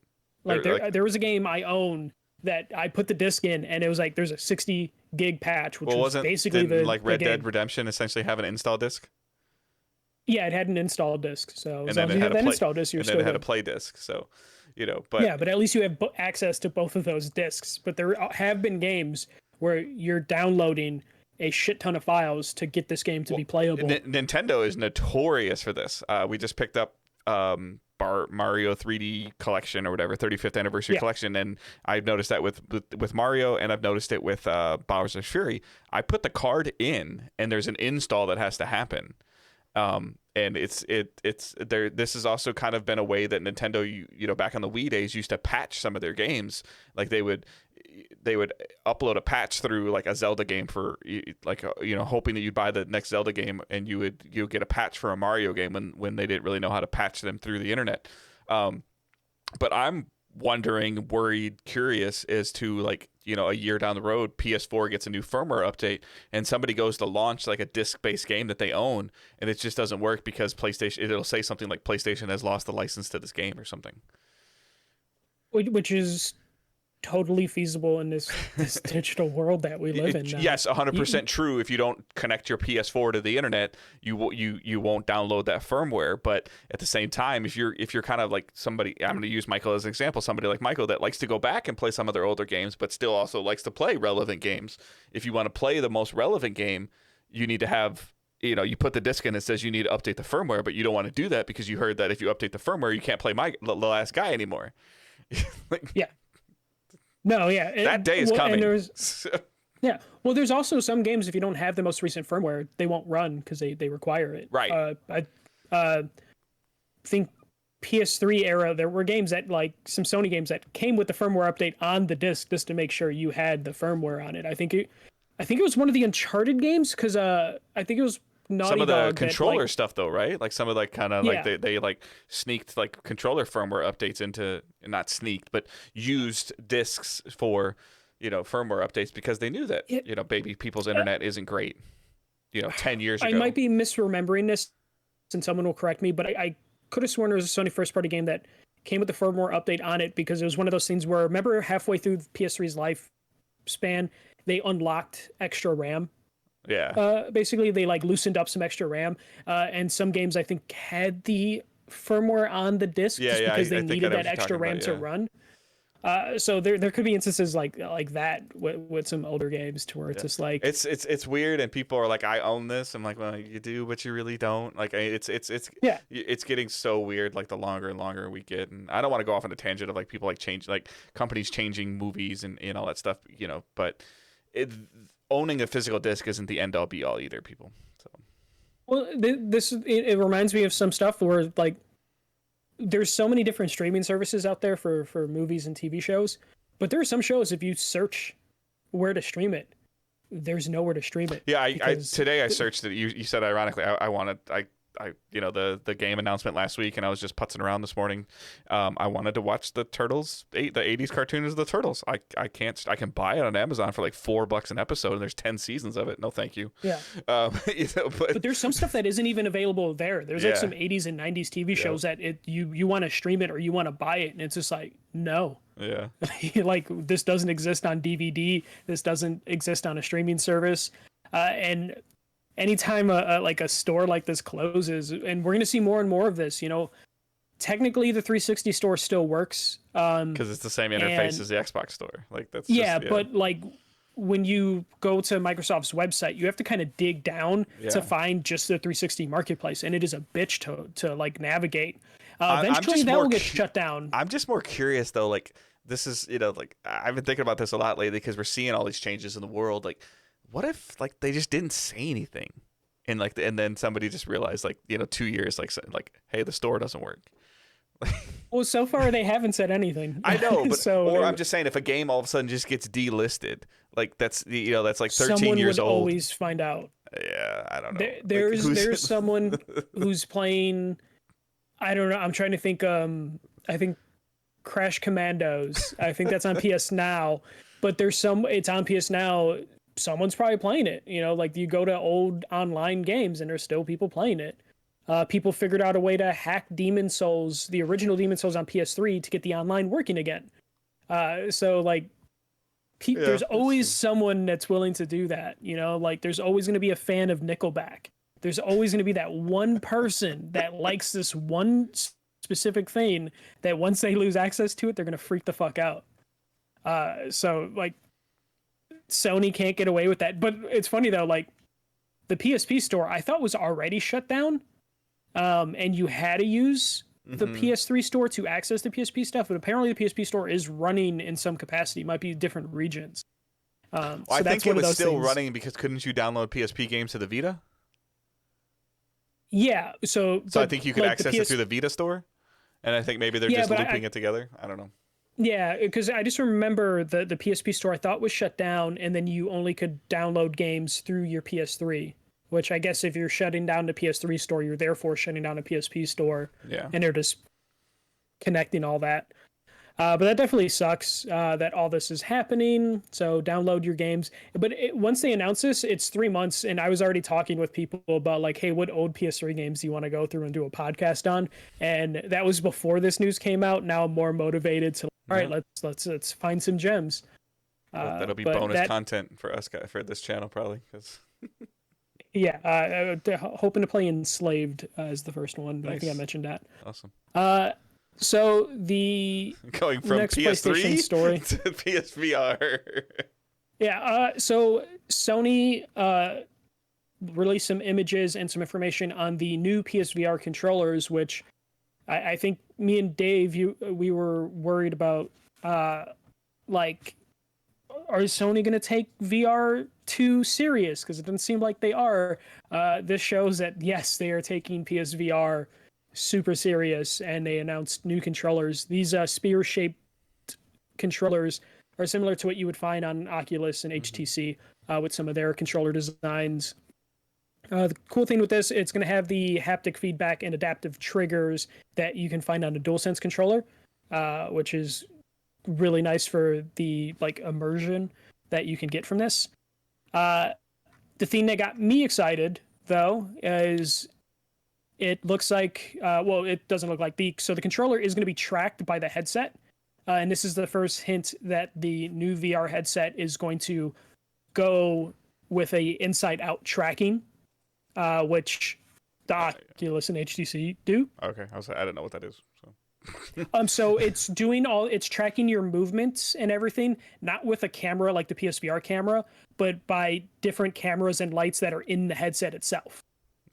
S2: Like there was a game I own that I put the disc in and it was like there's a 60 gig patch, which was basically
S1: like Red Dead Redemption essentially have an install disc?
S2: Yeah, it had an install disc, so as
S1: and
S2: long as you have that install disc, you're still good.
S1: And then it had a play disc, so you know. But
S2: yeah, but at least you have access to both of those discs. But there have been games where you're downloading a shit ton of files to get this game to be playable.
S1: Nintendo is notorious for this. We just picked up Mario 3D collection or whatever, 35th anniversary collection, and I've noticed that with Mario, and I've noticed it with Bowser's Fury. I put the card in, and there's an install that has to happen. And it's there. This has also kind of been a way that Nintendo, you know, back on the Wii days, used to patch some of their games. Like they would upload a patch through like a Zelda game for like you know, hoping that you'd buy the next Zelda game, and you'd get a patch for a Mario game when they didn't really know how to patch them through the internet. But I'm wondering, worried, curious as to, like, you know, a year down the road, PS4 gets a new firmware update and somebody goes to launch like a disc-based game that they own and it just doesn't work because it'll say something like PlayStation has lost the license to this game or something.
S2: Which is totally feasible in this digital world that we live in now.
S1: Yes, 100% true. If you don't connect your PS4 to the internet, you won't download that firmware. But at the same time, if you're kind of like somebody, I'm going to use Michael as an example, somebody like Michael that likes to go back and play some of their older games, but still also likes to play relevant games. If you want to play the most relevant game, you need to have, you know, you put the disc in, it says you need to update the firmware, but you don't want to do that because you heard that if you update the firmware, you can't play the last guy anymore.
S2: Yeah. No, yeah.
S1: That day is coming.
S2: Yeah. Well, there's also some games, if you don't have the most recent firmware, they won't run because they require it.
S1: Right.
S2: I think PS3 era, there were games that, like, some Sony games that came with the firmware update on the disc just to make sure you had the firmware on it. I think it was one of the Uncharted games because I think it was Naughty
S1: some of the
S2: Dog
S1: controller stuff though, right? Like some of like kind of like they like sneaked like controller firmware updates into, not sneaked, but used discs for, you know, firmware updates because they knew that, you know, baby people's internet isn't great, you know, 10 years ago.
S2: I might be misremembering this and someone will correct me, but I could have sworn it was a Sony first party game that came with the firmware update on it because it was one of those things where, remember halfway through PS3's lifespan, they unlocked extra RAM.
S1: Yeah.
S2: Basically, they like loosened up some extra RAM, and some games I think had the firmware on the disc because they needed that extra RAM to run. So there could be instances like that with some older games to where it's just like
S1: it's weird, and people are like, I own this. I'm like, well, you do, but you really don't. Like it's getting so weird. Like the longer and longer we get, and I don't want to go off on a tangent of like people like companies changing movies and all that stuff, you know, but owning a physical disc isn't the end all be all either, people. So.
S2: Well, it reminds me of some stuff where like there's so many different streaming services out there for movies and TV shows, but there are some shows if you search where to stream it, there's nowhere to stream it.
S1: Yeah, today I searched it. You said ironically I wanted the game announcement last week, and I was just putzing around this morning. I wanted to watch the Turtles, the 80s cartoon is the Turtles. I can buy it on Amazon for like $4 an episode, and there's 10 seasons of it. No, thank you.
S2: Yeah. But there's some stuff that isn't even available there. There's like some 80s and 90s TV shows that you want to stream it or you want to buy it, and it's just like, no.
S1: Yeah.
S2: Like, this doesn't exist on DVD. This doesn't exist on a streaming service. And anytime like a store like this closes, and we're going to see more and more of this, technically the 360 store still works.
S1: Because it's the same interface as the Xbox store. Like that's
S2: but like when you go to Microsoft's website, you have to kind of dig down to find just the 360 marketplace, and it is a bitch to like navigate. Eventually that will get shut down.
S1: I'm just more curious though, like this is, like I've been thinking about this a lot lately because we're seeing all these changes in the world. Like, what if like they just didn't say anything, and like and then somebody just realized 2 years like hey, the store doesn't work.
S2: Well, so far they haven't said anything.
S1: I know, but I'm just saying if a game all of a sudden just gets delisted, like that's that's like 13 years old.
S2: Someone would always find out.
S1: Yeah, I don't know.
S2: There's someone who's playing. I don't know. I'm trying to think. I think Crash Commandos. I think that's on PS Now, but it's on PS Now. Someone's probably playing it. Like you go to old online games and there's still people playing it. People figured out a way to hack Demon Souls, the original Demon Souls on PS3, to get the online working again. So like, there's always someone that's willing to do that. Like there's always going to be a fan of Nickelback. There's always going to be that one person that likes this one specific thing that once they lose access to it, they're going to freak the fuck out. So like, Sony can't get away with that. But it's funny though, like the PSP store I thought was already shut down, and you had to use the PS3 store to access the PSP stuff, but apparently the PSP store is running in some capacity. It might be different regions. So
S1: I think it was still running because couldn't you download PSP games to the Vita?
S2: Yeah, so
S1: I think you could access it through the Vita store, and I think maybe they're just looping it together. I don't know.
S2: Yeah, because I just remember the PSP store I thought was shut down, and then you only could download games through your PS3, which I guess if you're shutting down the PS3 store, you're therefore shutting down a PSP store.
S1: Yeah.
S2: And they're just connecting all that. But that definitely sucks that all this is happening. So download your games. But once they announce this, it's 3 months. And I was already talking with people about like, hey, what old PS3 games do you want to go through and do a podcast on? And that was before this news came out. Now I'm more motivated to, all right, let's find some gems.
S1: That'll be bonus content for us guys for this channel probably.
S2: Yeah, hoping to play Enslaved as the first one. Nice. I think I mentioned that.
S1: Awesome.
S2: So the
S1: going from
S2: next
S1: PS3
S2: story
S1: to PSVR.
S2: Yeah. So Sony released some images and some information on the new PSVR controllers, which I think me and Dave, we were worried about. Like, are Sony going to take VR too serious? Because it doesn't seem like they are. This shows that yes, they are taking PSVR super serious, and they announced new controllers. These spear-shaped controllers are similar to what you would find on Oculus and HTC with some of their controller designs. The cool thing with this, it's going to have the haptic feedback and adaptive triggers that you can find on a DualSense controller, which is really nice for the like immersion that you can get from this. The thing that got me excited though is it looks like it doesn't look like the controller is going to be tracked by the headset, and this is the first hint that the new VR headset is going to go with a inside out tracking, which the Oculus and HTC do.
S1: Okay, I didn't know what that is.
S2: So it's tracking your movements and everything, not with a camera like the PSVR camera, but by different cameras and lights that are in the headset itself,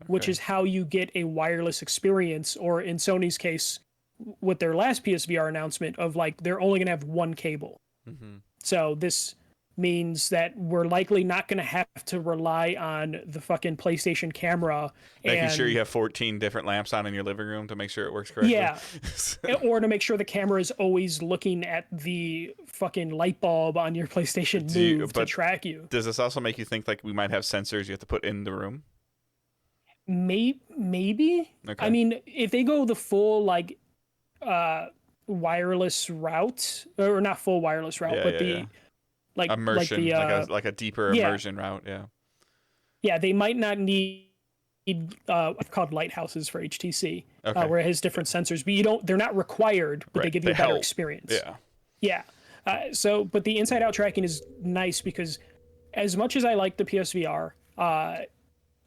S2: which is how you get a wireless experience, or in Sony's case, with their last PSVR announcement of like, they're only going to have one cable. So this means that we're likely not going to have to rely on the fucking PlayStation camera.
S1: Making
S2: and,
S1: sure you have 14 different lamps on in your living room to make sure it works correctly.
S2: Yeah. Or to make sure the camera is always looking at the fucking light bulb on your PlayStation Move to track you.
S1: Does this also make you think like we might have sensors you have to put in the room?
S2: Maybe.
S1: Okay.
S2: I mean, if they go the full like wireless route, or not full wireless route, but like
S1: immersion, like a deeper immersion route.
S2: Yeah, they might not need I've called lighthouses for HTC, where it has different sensors, but they're not required, but they give you a better experience. Yeah. But the inside out tracking is nice because as much as I like the PSVR,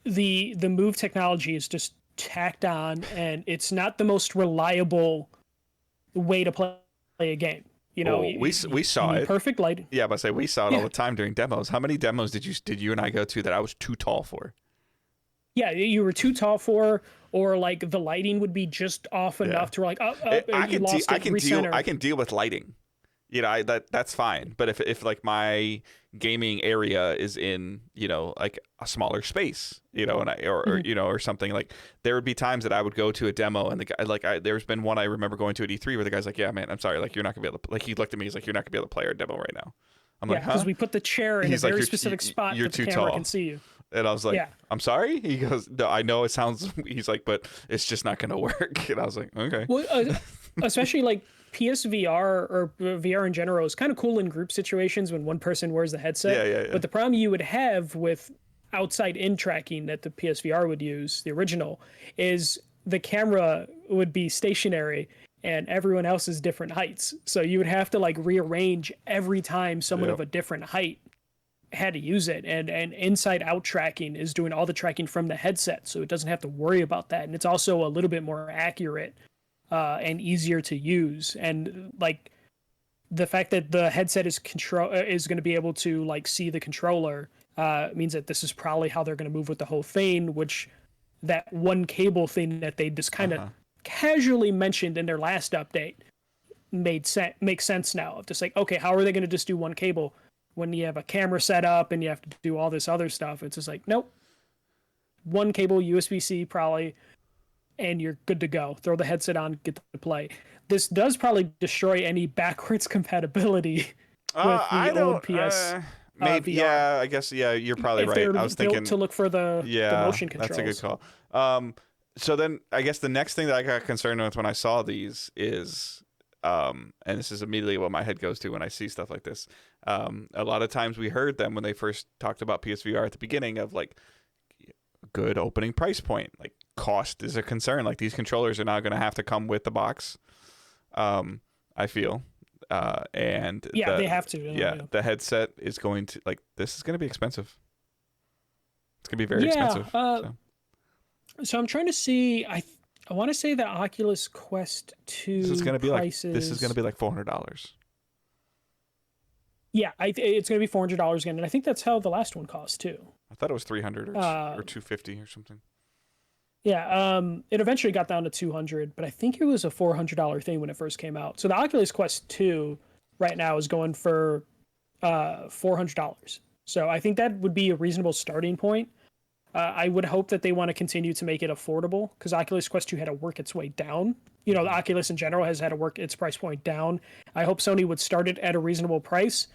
S2: the Move technology is just tacked on, and it's not the most reliable way to play a game. You know,
S1: we saw it.
S2: Perfect light.
S1: Yeah, but I say we saw it all the time during demos. How many demos did you and I go to that I was too tall for?
S2: Yeah, you were too tall for, or like the lighting would be just off enough to like, I
S1: can deal with lighting. You know, that's fine. But if like my gaming area is in, you know, like a smaller space, you know, and or something, like there would be times that I would go to a demo and the guy there's been one I remember going to at E3 where the guy's like, yeah, man, I'm sorry, like you're not gonna be able to, like he looked at me, he's like, you're not gonna be able to play our demo right now. I'm like,
S2: because we put the chair in a very specific spot that the camera can see you.
S1: And I was like, I'm sorry? He goes, no, I know it sounds, he's like, but it's just not going to work. And I was like, okay.
S2: Well, especially like PSVR or VR in general is kind of cool in group situations when one person wears the headset.
S1: Yeah.
S2: But the problem you would have with outside in tracking that the PSVR would use, the original, is the camera would be stationary and everyone else is different heights. So you would have to like rearrange every time someone of a different height had to use it, and inside out tracking is doing all the tracking from the headset, so it doesn't have to worry about that, and it's also a little bit more accurate and easier to use. And like the fact that the headset is going to be able to like see the controller means that this is probably how they're going to move with the whole thing, which that one cable thing that they just kind of casually mentioned in their last update makes sense now, of just like, okay, how are they going to just do one cable when you have a camera set up and you have to do all this other stuff? It's just like, nope, one cable, USB-C probably, and you're good to go. Throw the headset on, get to play. This does probably destroy any backwards compatibility with the old PS.
S1: Maybe,
S2: VR.
S1: I guess, you're probably right. I was thinking
S2: to look for the motion controls.
S1: That's a good call. So then I guess the next thing that I got concerned with when I saw these is, and this is immediately what my head goes to when I see stuff like this. A lot of times we heard them when they first talked about PSVR at the beginning of like good opening price point. Like cost is a concern. Like these controllers are now going to have to come with the box. I feel, and
S2: they have to.
S1: The headset is going to this is going to be expensive. It's going to be very expensive.
S2: So I'm trying to see. I want to say the Oculus Quest 2
S1: this is going to be
S2: prices.
S1: This is going to be like $400.
S2: Yeah, it's going to be $400 again, and I think that's how the last one cost too.
S1: I thought it was $300 or $250 or something.
S2: Yeah, it eventually got down to $200, but I think it was a $400 thing when it first came out. So the Oculus Quest 2 right now is going for $400. So I think that would be a reasonable starting point. I would hope that they want to continue to make it affordable, because Oculus Quest 2 had to work its way down. You know, the Oculus in general has had to work its price point down. I hope Sony would start it at a reasonable price.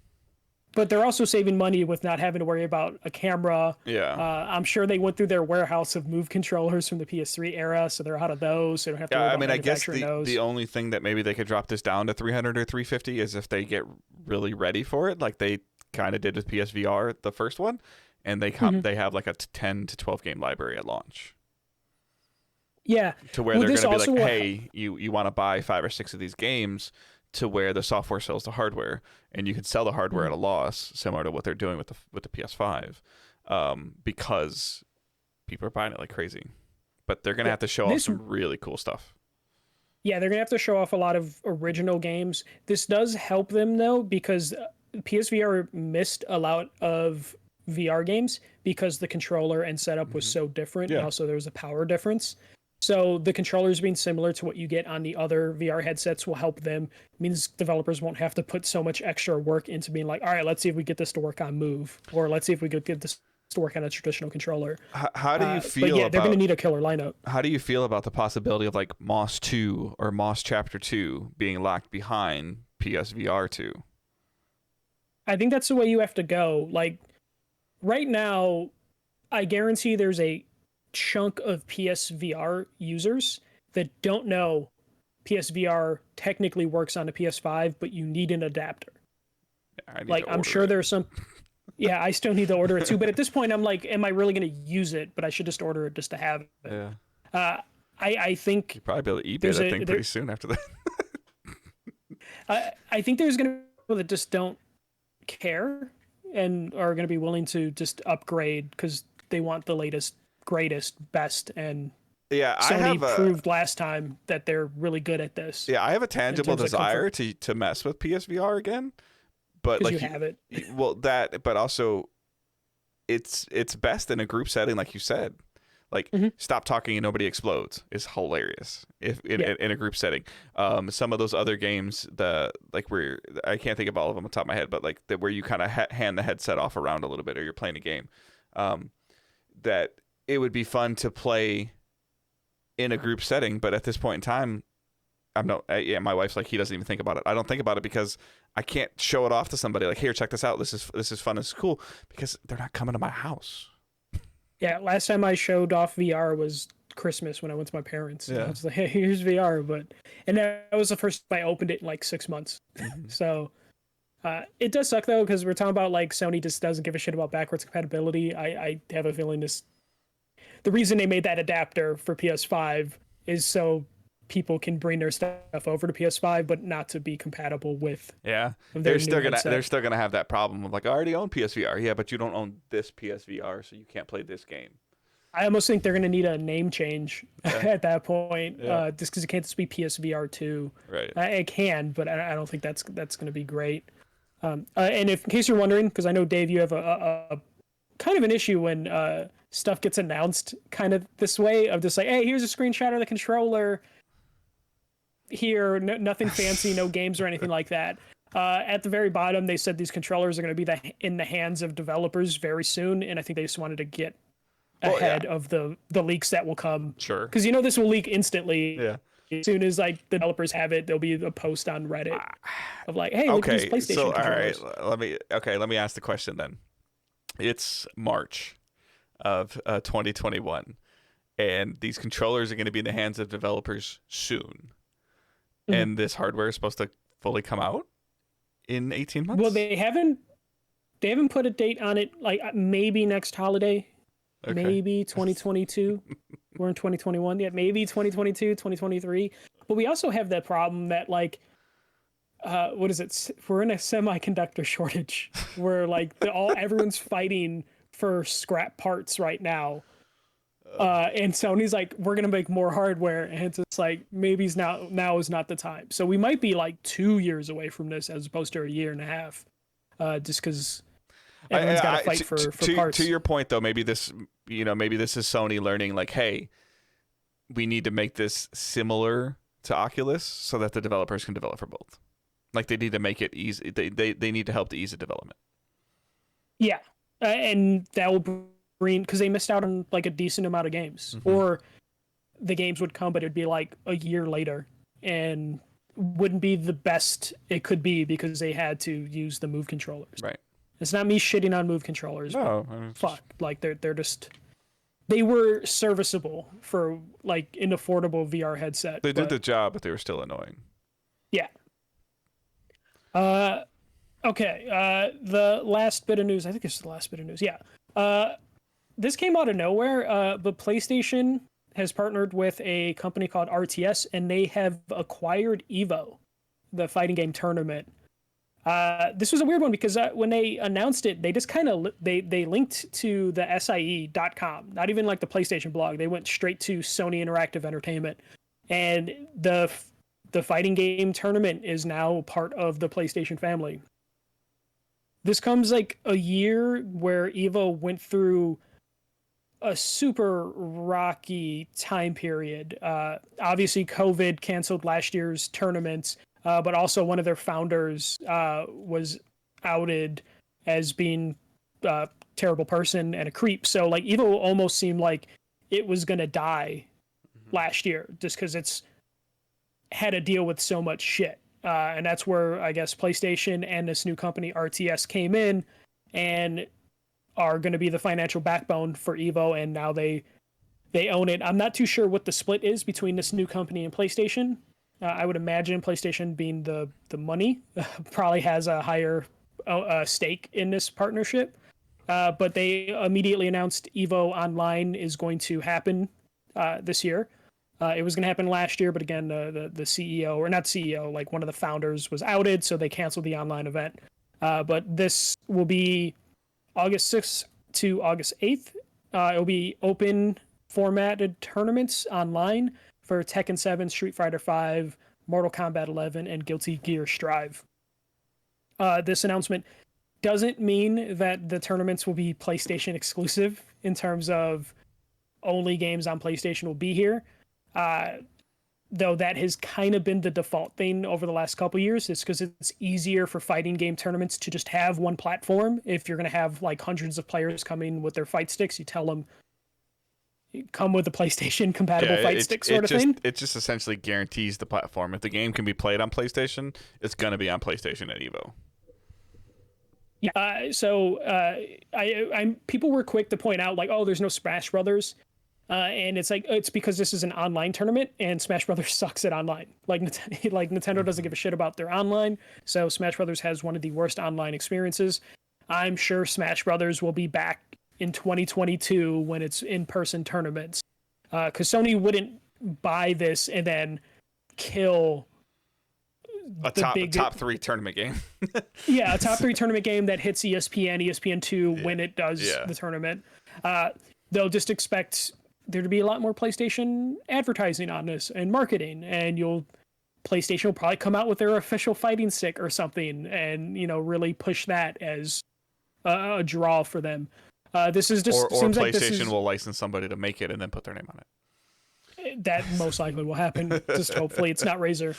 S2: But they're also saving money with not having to worry about a camera.
S1: Yeah.
S2: I'm sure they went through their warehouse of Move controllers from the PS3 era, so they're out of those. So they don't have to worry about
S1: I guess
S2: those.
S1: the only thing that maybe they could drop this down to $300 or $350 is if they get really ready for it, like they kind of did with PSVR, the first one, and they have like a 10 to 12 game library at launch.
S2: Yeah.
S1: To where they're going to be like, hey, you want to buy 5 or 6 of these games, to where the software sells the hardware, and you can sell the hardware at a loss, similar to what they're doing with the PS5, because people are buying it like crazy. But they're gonna have to show off some really cool stuff.
S2: Yeah, they're gonna have to show off a lot of original games. This does help them though, because PSVR missed a lot of VR games because the controller and setup was so different. And also there was a power difference. So the controllers being similar to what you get on the other VR headsets will help them. It means developers won't have to put so much extra work into being like, all right, let's see if we get this to work on Move, or let's see if we could get this to work on a traditional controller.
S1: How do you
S2: But
S1: feel
S2: yeah, they're going to
S1: about
S2: need a killer lineup.
S1: how do you feel about the possibility of like Moss 2 or Moss Chapter 2 being locked behind PSVR 2?
S2: I think that's the way you have to go. Like right now, I guarantee there's a chunk of PSVR users that don't know PSVR technically works on a PS5, but you need an adapter.
S1: I need
S2: Like
S1: to
S2: I'm
S1: order
S2: sure
S1: it.
S2: there's some. Yeah, I still need to order it too. But at this point, I'm like, am I really going to use it? But I should just order it just to have it.
S1: Yeah.
S2: I think
S1: You'll probably be able to eBay
S2: there's
S1: that
S2: a-
S1: thing
S2: there-
S1: pretty soon after that.
S2: I think there's going to be people that just don't care and are going to be willing to just upgrade because they want the latest, greatest, best, and
S1: Yeah, I
S2: Sony
S1: have a
S2: proved last time that they're really good at this.
S1: yeah, I have a tangible
S2: terms of
S1: desire to mess with PSVR again, but
S2: Because
S1: like
S2: you have it.
S1: well that, but also it's best in a group setting, like you said. Like
S2: Mhm.
S1: Stop Talking and Nobody Explodes is hilarious if
S2: Yeah.
S1: in a group setting. Some of those other games, the like where I can't think of all of them on top of my head, but like where you kind of hand the headset off around a little bit, or you're playing a game, that it would be fun to play in a group setting. But at this point in time, yeah, my wife's like, he doesn't even think about it. I don't think about it because I can't show it off to somebody like, here, check this out. This is fun. This is cool, because they're not coming to my house.
S2: Yeah, last time I showed off VR was Christmas when I went to my parents. And I
S1: Yeah.
S2: was like, hey, here's VR. And that was the first time I opened it in like 6 months. So it does suck though, because we're talking about like Sony just doesn't give a shit about backwards compatibility. I have a feeling the reason they made that adapter for PS5 is so people can bring their stuff over to PS5, but not to be compatible with.
S1: Yeah,
S2: their
S1: they're
S2: new
S1: still gonna
S2: headset.
S1: have that problem of like, I already own PSVR. Yeah, but you don't own this PSVR, so you can't play this game.
S2: I almost think they're going to need a name change at that point,
S1: Yeah.
S2: just because it can't just be PSVR 2.
S1: Right.
S2: It can, but I don't think that's going to be great. And if in case you're wondering, because I know Dave, you have a kind of an issue when stuff gets announced kind of this way of just like, hey, here's a screenshot of the controller. Here, nothing fancy, no games or anything like that. At the very bottom, they said these controllers are going to be in the hands of developers very soon, and I think they just wanted to get ahead of the leaks that will come.
S1: Sure.
S2: Because this will leak instantly.
S1: Yeah.
S2: As soon as like the developers have it, there'll be a post on Reddit of like, hey, look at these
S1: Okay.
S2: PlayStation
S1: So all
S2: controllers.
S1: right, let me ask the question then. It's March of 2021, and these controllers are going to be in the hands of developers soon.
S2: Mhm.
S1: And this hardware is supposed to fully come out in 18 months.
S2: Well, they haven't put a date on it. Like maybe next holiday,
S1: Okay.
S2: maybe 2022. We're in 2021. Yeah, maybe 2022, 2023. But we also have that problem that like, what is it? We're in a semiconductor shortage where like everyone's fighting for scrap parts right now. And Sony's like, we're gonna make more hardware, and it's just like maybe now is not the time. So we might be like 2 years away from this as opposed to a year and a half, just because everyone's got to fight for parts.
S1: To your point, though, maybe this is Sony learning, like, hey, we need to make this similar to Oculus so that the developers can develop for both. Like, they need to make it easy. They need to help to ease the development.
S2: Yeah, and that will bring, because they missed out on like a decent amount of games,
S1: Mhm.
S2: or the games would come, but it'd be like a year later, and wouldn't be the best it could be because they had to use the Move controllers.
S1: Right.
S2: It's not me shitting on Move controllers.
S1: No.
S2: Fuck, like they're just, they were serviceable for like an affordable VR headset.
S1: They did
S2: but-
S1: the job, but they were still annoying.
S2: Yeah. Okay. The last bit of news. I think it's the last bit of news. Yeah. This came out of nowhere. But PlayStation has partnered with a company called RTS, and they have acquired Evo, the fighting game tournament. This was a weird one because when they announced it, they just kind of they linked to the SIE.com, not even like the PlayStation blog. They went straight to Sony Interactive Entertainment, and the fighting game tournament is now part of the PlayStation family. This comes like a year where Evo went through a super rocky time period. Obviously, COVID canceled last year's tournaments, but also one of their founders was outed as being a terrible person and a creep. So like Evo almost seemed like it was gonna die last year just because it's had to deal with so much shit. And that's where I guess PlayStation and this new company RTS came in and are going to be the financial backbone for Evo, and now they own it. I'm not too sure what the split is between this new company and PlayStation. I would imagine PlayStation, being the money, probably has a higher stake in this partnership. But they immediately announced Evo Online is going to happen this year. It was going to happen last year, but again, the CEO, or not CEO, like one of the founders was outed, so they canceled the online event. But this will be August 6th to August 8th. It'll be open formatted tournaments online for Tekken 7, Street Fighter 5, Mortal Kombat 11, and Guilty Gear Strive. This announcement doesn't mean that the tournaments will be PlayStation exclusive in terms of only games on PlayStation will be here. Though that has kind of been the default thing over the last couple years. It's because it's easier for fighting game tournaments to just have one platform. If you're going to have like hundreds of players coming with their fight sticks, you tell them, come with a PlayStation compatible fight stick sort of thing.
S1: It just essentially guarantees the platform. If the game can be played on PlayStation, it's going to be on PlayStation at Evo.
S2: Yeah. So people were quick to point out like, oh, there's no Smash Brothers. And it's like, it's because this is an online tournament and Smash Brothers sucks at online. Like Nintendo doesn't give a shit about their online. So Smash Brothers has one of the worst online experiences. I'm sure Smash Brothers will be back in 2022 when it's in-person tournaments. Because Sony wouldn't buy this and then kill
S1: a top 3 tournament game.
S2: Yeah, a top 3 tournament game that hits ESPN2 when it does the tournament. They'll just expect there to be a lot more PlayStation advertising on this and marketing, and PlayStation will probably come out with their official fighting stick or something, and really push that as a draw for them. This is just
S1: or
S2: seems
S1: PlayStation
S2: like this is,
S1: will license somebody to make it and then put their name on it.
S2: That most likely will happen. Just hopefully it's not Razer.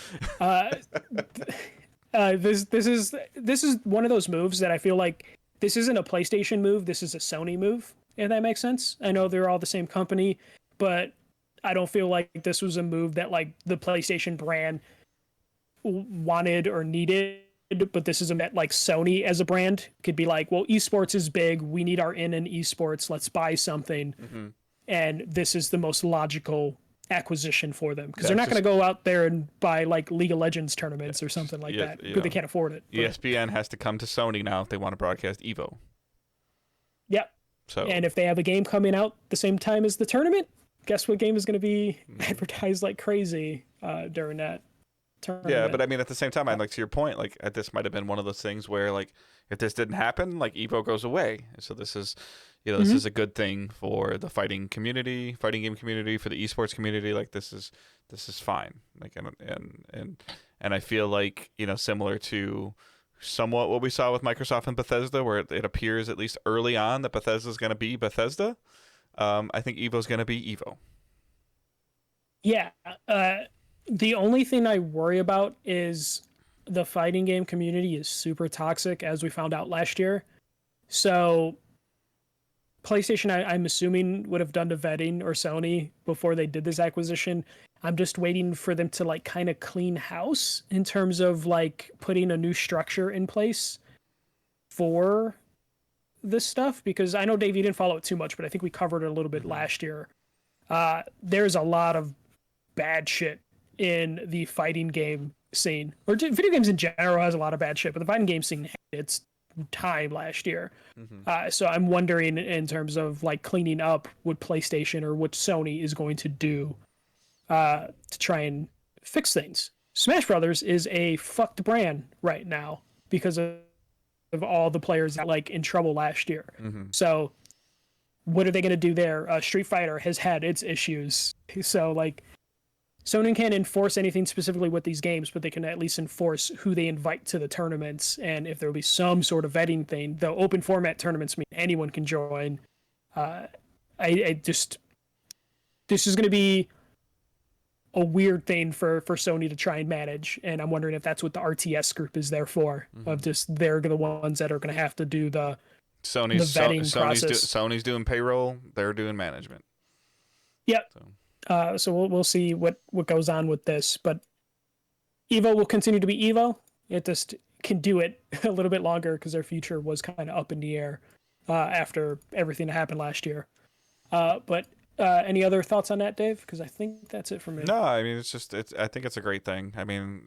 S2: This is one of those moves that I feel like this isn't a PlayStation move. This is a Sony move, if that makes sense. I know they're all the same company, but I don't feel like this was a move that like the PlayStation brand wanted or needed. But this is a that like Sony as a brand could be like, well, esports is big. We need our in esports. Let's buy something. Mm-hmm. And this is the most logical acquisition for them because they're not going to go out there and buy like League of Legends tournaments or something like that because they can't afford it.
S1: ESPN has to come to Sony now if they want to broadcast Evo.
S2: Yep. So, and if they have a game coming out the same time as the tournament, guess what game is going to be advertised like crazy during that tournament?
S1: Yeah, but I mean, at the same time, like to your point, like this might have been one of those things where like if this didn't happen, like Evo goes away. So this is, this is a good thing for the fighting game community, for the esports community. Like this is fine. Like and I feel like similar to somewhat what we saw with Microsoft and Bethesda, where it appears at least early on that Bethesda is going to be Bethesda. I think Evo's going to be Evo.
S2: Yeah. The only thing I worry about is the fighting game community is super toxic, as we found out last year. So PlayStation, I'm assuming, would have done the vetting, or Sony, before they did this acquisition. I'm just waiting for them to like kind of clean house in terms of like putting a new structure in place for this stuff, because I know, Dave, you didn't follow it too much, but I think we covered it a little bit last year. There's a lot of bad shit in the fighting game scene, or video games in general has a lot of bad shit, but the fighting game scene had its time last year. So I'm wondering in terms of like cleaning up what PlayStation or what Sony is going to do to try and fix things. Smash Brothers is a fucked brand right now because of all the players that like in trouble last year. So what are they going to do there? Street Fighter has had its issues. So like Sony can't enforce anything specifically with these games, but they can at least enforce who they invite to the tournaments. And if there will be some sort of vetting thing, though open format tournaments mean anyone can join. I just this is going to be a weird thing for Sony to try and manage, and I'm wondering if that's what the RTS group is there for. Of just they're the ones that are going to have to do the vetting process.
S1: Sony's doing payroll. They're doing management.
S2: Yep. So we'll see what goes on with this, but Evo will continue to be Evo. It just can do it a little bit longer because their future was kind of up in the air after everything that happened last year. But any other thoughts on that, Dave? Because I think that's it for me.
S1: No, I mean I think it's a great thing. I mean,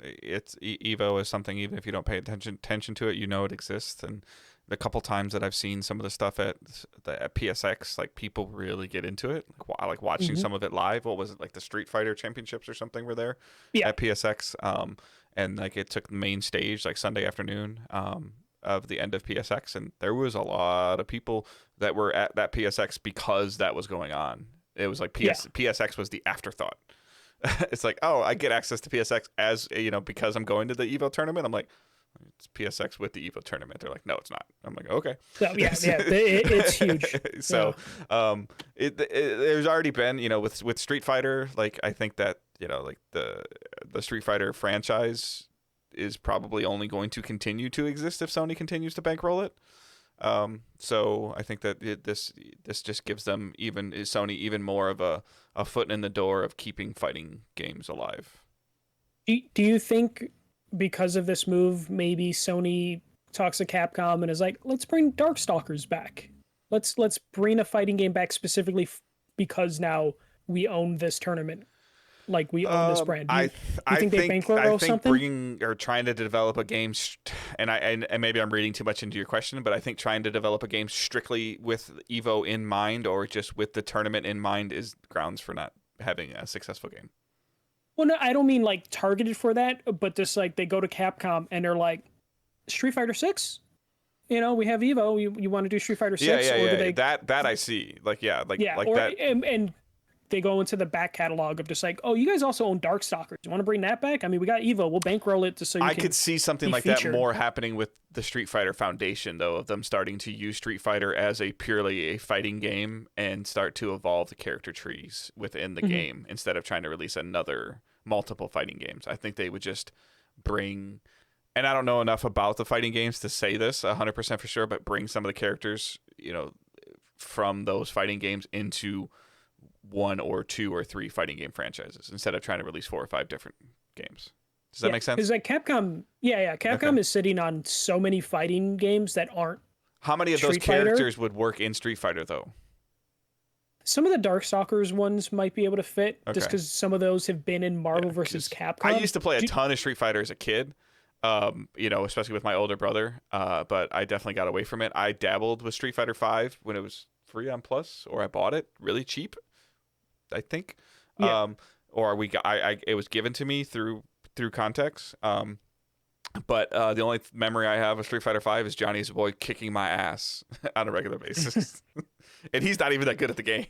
S1: Evo is something, even if you don't pay attention to it, you know it exists. And the couple times that I've seen some of the stuff at PSX, like people really get into it. Like watching some of it live. What was it, like the Street Fighter Championships or something were there at PSX? And like it took the main stage like Sunday afternoon of the end of PSX, and there was a lot of people that were at that PSX because that was going on. It was like PSX was the afterthought. It's like, oh, I get access to PSX as because I'm going to the Evo tournament. I'm like, it's PSX with the Evo tournament. They're like, no, it's not. I'm like, okay.
S2: So, it's huge.
S1: So, there's already been, with Street Fighter, like I think that like the Street Fighter franchise is probably only going to continue to exist if Sony continues to bankroll it. So I think that this just gives them Sony even more of a foot in the door of keeping fighting games alive.
S2: Do you think because of this move, maybe Sony talks to Capcom and is like, let's bring Darkstalkers back. Let's bring a fighting game back specifically because now we own this tournament. Like we own this brand. You think they bankroll something?
S1: Bringing or trying to develop a game, and maybe I'm reading too much into your question, but I think trying to develop a game strictly with Evo in mind or just with the tournament in mind is grounds for not having a successful game.
S2: Well, no, I don't mean like targeted for that, but just like they go to Capcom and they're like, Street Fighter 6? We have Evo. You want to do Street Fighter 6?
S1: Yeah. That I see. And
S2: they go into the back catalog of just like, oh, you guys also own Darkstalkers. You want to bring that back? I mean, we got Evo. We'll bankroll it just so I
S1: could see something like that more happening with the Street Fighter Foundation, though, of them starting to use Street Fighter as purely a fighting game and start to evolve the character trees within the game instead of trying to release multiple fighting games. I think they would just bring, and I don't know enough about the fighting games to say this 100% for sure, but bring some of the characters, from those fighting games into one or two or three fighting game franchises instead of trying to release 4 or 5 different games. Does that make sense?
S2: Because like Capcom, Capcom is sitting on so many fighting games that aren't.
S1: How many of those characters would work in Street Fighter though?
S2: Some of the Darkstalkers ones might be able to fit, just because some of those have been in Marvel vs. Capcom.
S1: I used to play a ton of Street Fighter as a kid, especially with my older brother, but I definitely got away from it. I dabbled with Street Fighter 5 when it was free on Plus, or I bought it really cheap, I think. It was given to me through Context. But the only memory I have of Street Fighter 5 is Johnny's boy kicking my ass on a regular basis. And he's not even that good at the game.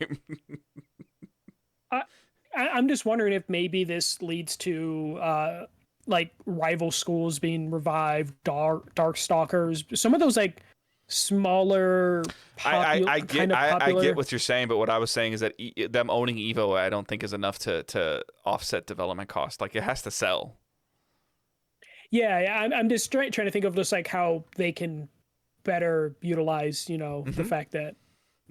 S2: I'm just wondering if maybe this leads to like rival schools being revived, Darkstalkers, some of those like smaller
S1: I get what you're saying, but what I was saying is that them owning Evo I don't think is enough to offset development costs. Like it has to sell.
S2: I'm just trying to think of just like how they can better utilize the fact that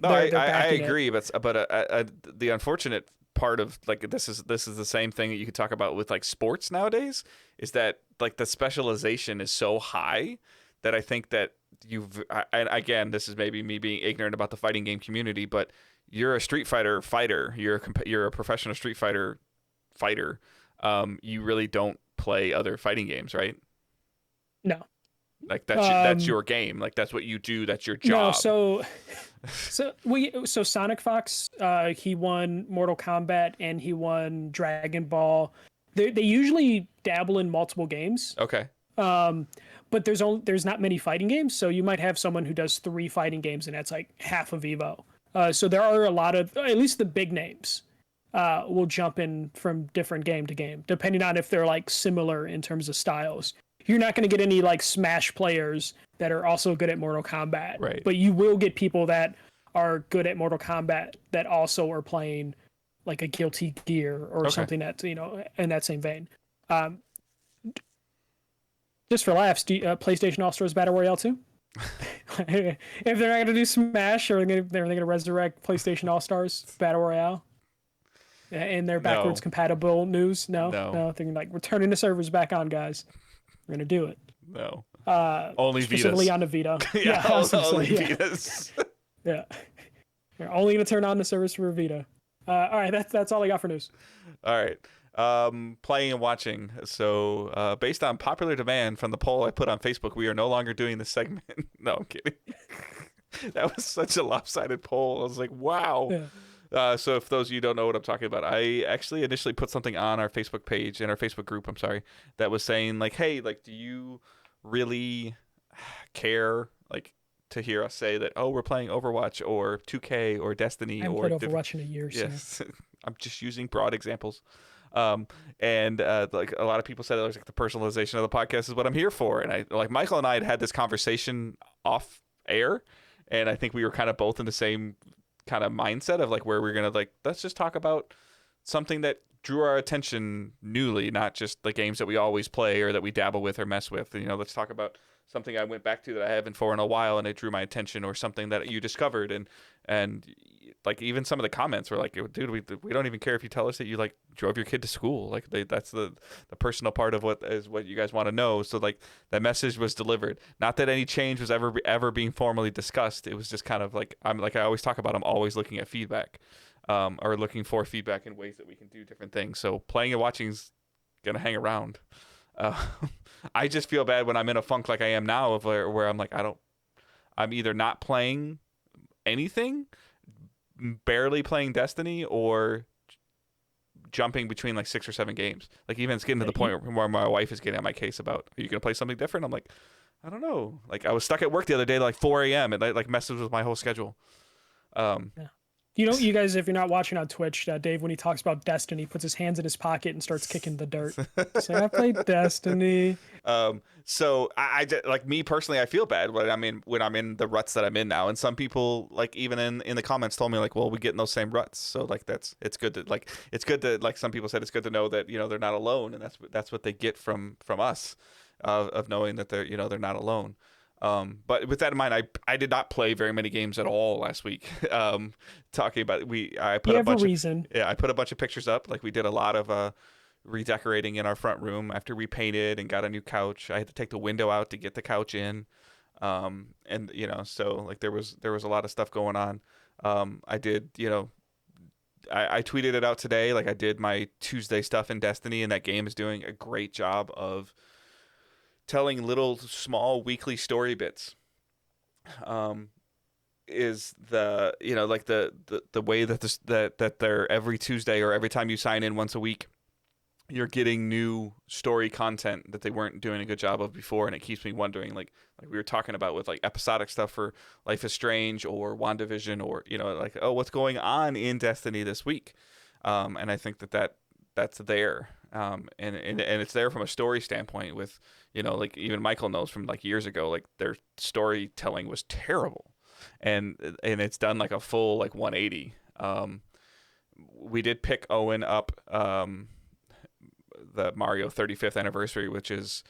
S1: I agree, but the unfortunate part of like this is the same thing that you could talk about with like sports nowadays, is that like the specialization is so high that I think that again, this is maybe me being ignorant about the fighting game community, but you're a Street Fighter fighter, you're a professional Street Fighter fighter. You really don't play other fighting games, right?
S2: No.
S1: Like that's your game. Like that's what you do. That's your job.
S2: No, so Sonic Fox, he won Mortal Kombat and he won Dragon Ball. They usually dabble in multiple games.
S1: Okay.
S2: But there's not many fighting games, so you might have someone who does 3 fighting games, and that's like half of Evo. So there are a lot of, at least the big names, will jump in from different game to game, depending on if they're like similar in terms of styles. You're not going to get any like Smash players that are also good at Mortal Kombat,
S1: right?
S2: But you will get people that are good at Mortal Kombat that also are playing like a Guilty Gear or
S1: Okay.
S2: something that in that same vein. Um, just for laughs, PlayStation All Stars Battle Royale 2? If they're not gonna do Smash, or they're gonna resurrect PlayStation All Stars Battle Royale in their backwards
S1: No.
S2: compatible news? No,
S1: No.
S2: no, they're like, we're turning the servers back on, guys. We're gonna do it.
S1: No. Only
S2: Specifically
S1: Vitas.
S2: on the Vita.
S1: Yeah,
S2: I was gonna
S1: only
S2: say, yeah.
S1: Vitas.
S2: Yeah. They're only gonna turn on the service for Vita. All right, that's all I got for news.
S1: All right. Playing and watching. So, based on popular demand from the poll I put on Facebook, we are no longer doing this segment. No, I'm kidding. That was such a lopsided poll. I was like, wow.
S2: Yeah.
S1: So if those of you don't know what I'm talking about, I actually initially put something on our Facebook page, in our Facebook group, I'm sorry, that was saying like, hey, like, do you really care, like, to hear us say that, oh, we're playing Overwatch or 2K or Destiny
S2: I haven't
S1: or
S2: played Overwatch in a year.
S1: yes. I'm just using broad examples. And like a lot of people said, it was like the personalization of the podcast is what I'm here for. And I like Michael and I had this conversation off air, and I think we were kind of both in the same kind of mindset of like where we're gonna like, let's just talk about something that drew our attention newly, not just the games that we always play or that we dabble with or mess with. You know, let's talk about something I went back to that I haven't for in a while and it drew my attention, or something that you discovered. And like even some of the comments were like, dude, we don't even care if you tell us that you like drove your kid to school. Like that's the personal part of what you guys want to know. So like that message was delivered. Not that any change was ever being formally discussed. It was just kind of like, I always talk about, I'm always looking at feedback, or looking for feedback in ways that we can do different things. So playing and watching is gonna hang around. I just feel bad when I'm in a funk like I am now, of where I'm like, I'm either not playing anything, barely playing Destiny, or jumping between like 6 or 7 games. Like even it's getting to the point where my wife is getting on my case about, are you gonna play something different? I'm like, I don't know. Like I was stuck at work the other day, like 4 a.m. and like messes with my whole schedule.
S2: Yeah. You guys, if you're not watching on Twitch, Dave, when he talks about Destiny, puts his hands in his pocket and starts kicking the dirt. Say, I played Destiny.
S1: So I like, me personally, I feel bad when I'm in the ruts that I'm in now. And some people, like even in the comments, told me like, well, we get in those same ruts. So like it's good to like some people said it's good to know that, you know, they're not alone, and that's what they get from us, of knowing that they're not alone. But with that in mind, I did not play very many games at all last week. Talking about I put a bunch of pictures up. Like we did a lot of redecorating in our front room after we painted and got a new couch. I had to take the window out to get the couch in. And you know, so like there was a lot of stuff going on. I did, you know, I tweeted it out today. Like I did my Tuesday stuff in Destiny, and that game is doing a great job of telling little small weekly story bits. Is the, you know, like the way that that they're every Tuesday, or every time you sign in once a week, you're getting new story content that they weren't doing a good job of before. And it keeps me wondering, like we were talking about with like episodic stuff for Life is Strange or WandaVision, or, you know, like, oh, what's going on in Destiny this week? And I think that's there. And it's there from a story standpoint with, you know, like even Michael knows from like years ago, like their storytelling was terrible, and it's done like a full like 180. We did pick Owen up the Mario 35th anniversary, which is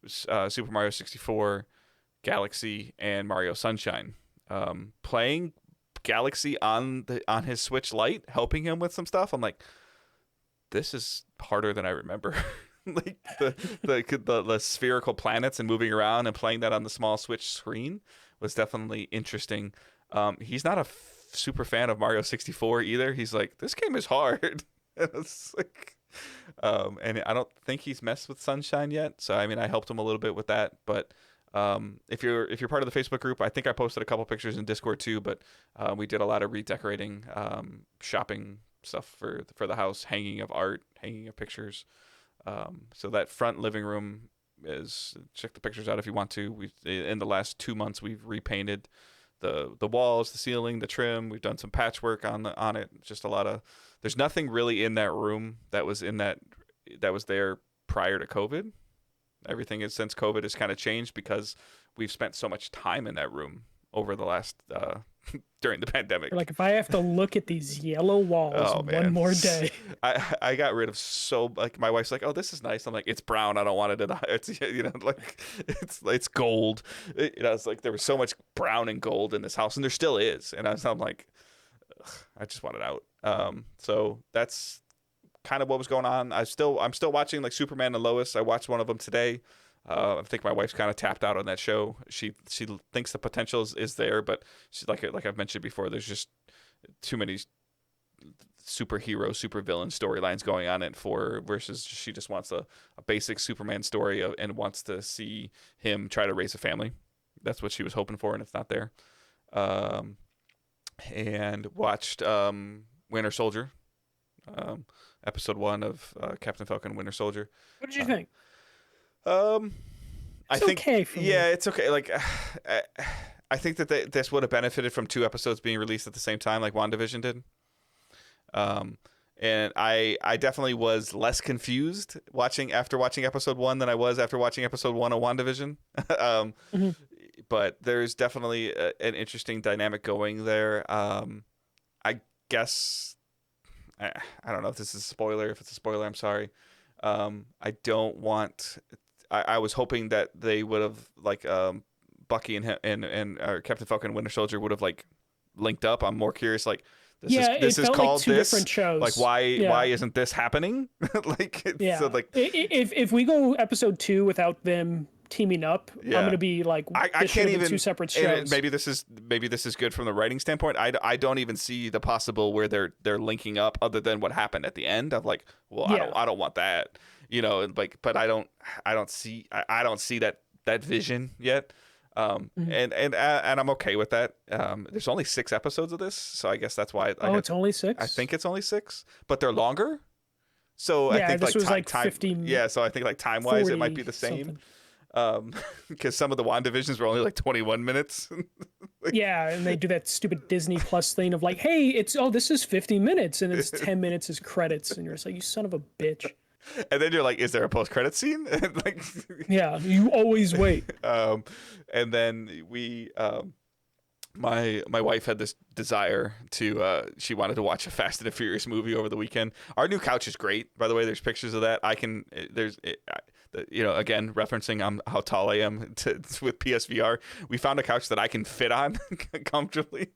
S1: Super Mario 64, Galaxy, and Mario Sunshine. Playing Galaxy on his Switch Lite, helping him with some stuff, I'm like, this is harder than I remember. Like the spherical planets and moving around and playing that on the small Switch screen was definitely interesting. He's not a super fan of Mario 64 either. He's like, this game is hard. And it's like, and I don't think he's messed with Sunshine yet. So I mean, I helped him a little bit with that. But if you're part of the Facebook group, I think I posted a couple pictures in Discord too. But we did a lot of redecorating, shopping stuff for the house, hanging of art, hanging of pictures. So that front living room is, check the pictures out if you want to. In the last 2 months, we've repainted the walls, the ceiling, the trim. We've done some patchwork on it. Just a lot of, there's nothing really in that room that was there prior to COVID. Everything is since COVID has kind of changed because we've spent so much time in that room. over the last during the pandemic.
S2: Like, if I have to look at these yellow walls one more day.
S1: I got rid of like my wife's like, oh, this is nice. I'm like, it's brown. I don't want it in the it's like it's gold. It's like there was so much brown and gold in this house, and there still is. And I'm like, ugh, I just want it out. So that's kind of what was going on. I'm still watching like Superman and Lois. I watched one of them today. I think my wife's kind of tapped out on that show. She thinks the potential is there, but she's like I've mentioned before, there's just too many superhero, supervillain storylines going on it for her, versus she just wants a basic Superman story and wants to see him try to raise a family. That's what she was hoping for, and it's not there. And watched Winter Soldier, episode 1 of Captain Falcon Winter Soldier.
S2: What did you think?
S1: I think
S2: okay for me.
S1: Yeah, it's okay. Like, I think that this would have benefited from 2 episodes being released at the same time, like WandaVision did. And I definitely was less confused after watching episode 1 than I was after watching episode 1 of WandaVision. But there's definitely an interesting dynamic going there. I guess I don't know if this is a spoiler. If it's a spoiler, I'm sorry. I don't want. I was hoping that they would have like Bucky and Captain Falcon and Winter Soldier would have like linked up. I'm more curious like this is called like
S2: 2
S1: this
S2: different shows.
S1: Like why isn't this happening? Like so like
S2: if we go episode 2 without them teaming up, I'm gonna be like,
S1: I can't even
S2: 2 separate shows.
S1: Maybe this is good from the writing standpoint. I don't even see the possible where they're linking up other than what happened at the end of like, well, I don't want that, like, but I don't see that vision yet. And I'm okay with that. There's only 6 episodes of this, so I guess that's why.
S2: It's only 6.
S1: I think it's only 6, but they're longer. So I think
S2: this was like 50.
S1: Yeah, so I think like time wise it might be the same. Because some of the WandaVisions were only like 21 minutes.
S2: Yeah, and they do that stupid Disney Plus thing of like, hey, this is 50 minutes, and it's 10 minutes as credits, and you're just like, you son of a bitch.
S1: And then you're like, is there a post-credit scene? Like,
S2: yeah, you always wait.
S1: And then we, my wife had this desire to, she wanted to watch a Fast and the Furious movie over the weekend. Our new couch is great, by the way. There's pictures of that. Again, referencing how tall I am with PSVR, we found a couch that I can fit on comfortably.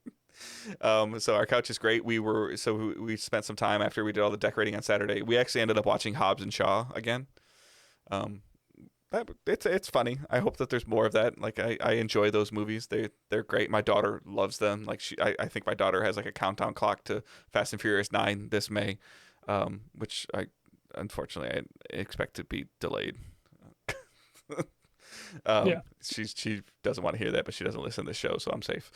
S1: So our couch is great. We spent some time after we did all the decorating on Saturday. We actually ended up watching Hobbs and Shaw again. It's funny. I hope that there's more of that. Like I enjoy those movies. They're great. My daughter loves them. Like I think my daughter has like a countdown clock to Fast and Furious 9 this May, which unfortunately I expect to be delayed. She doesn't want to hear that, but she doesn't listen to the show, so I'm safe.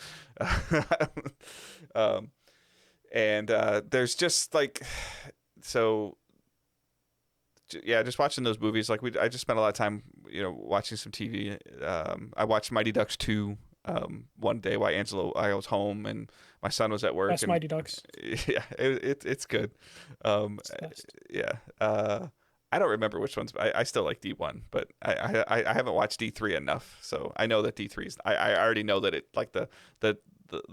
S1: And there's just like, so yeah, just watching those movies. Like I just spent a lot of time, watching some TV. I watched Mighty Ducks 2 one day while I was home and my son was at work.
S2: That's Mighty Ducks.
S1: Yeah, it's good. Yeah. I don't remember which ones. I still like D1, but I haven't watched D3 enough, so I know that D3 is. I already know that it like the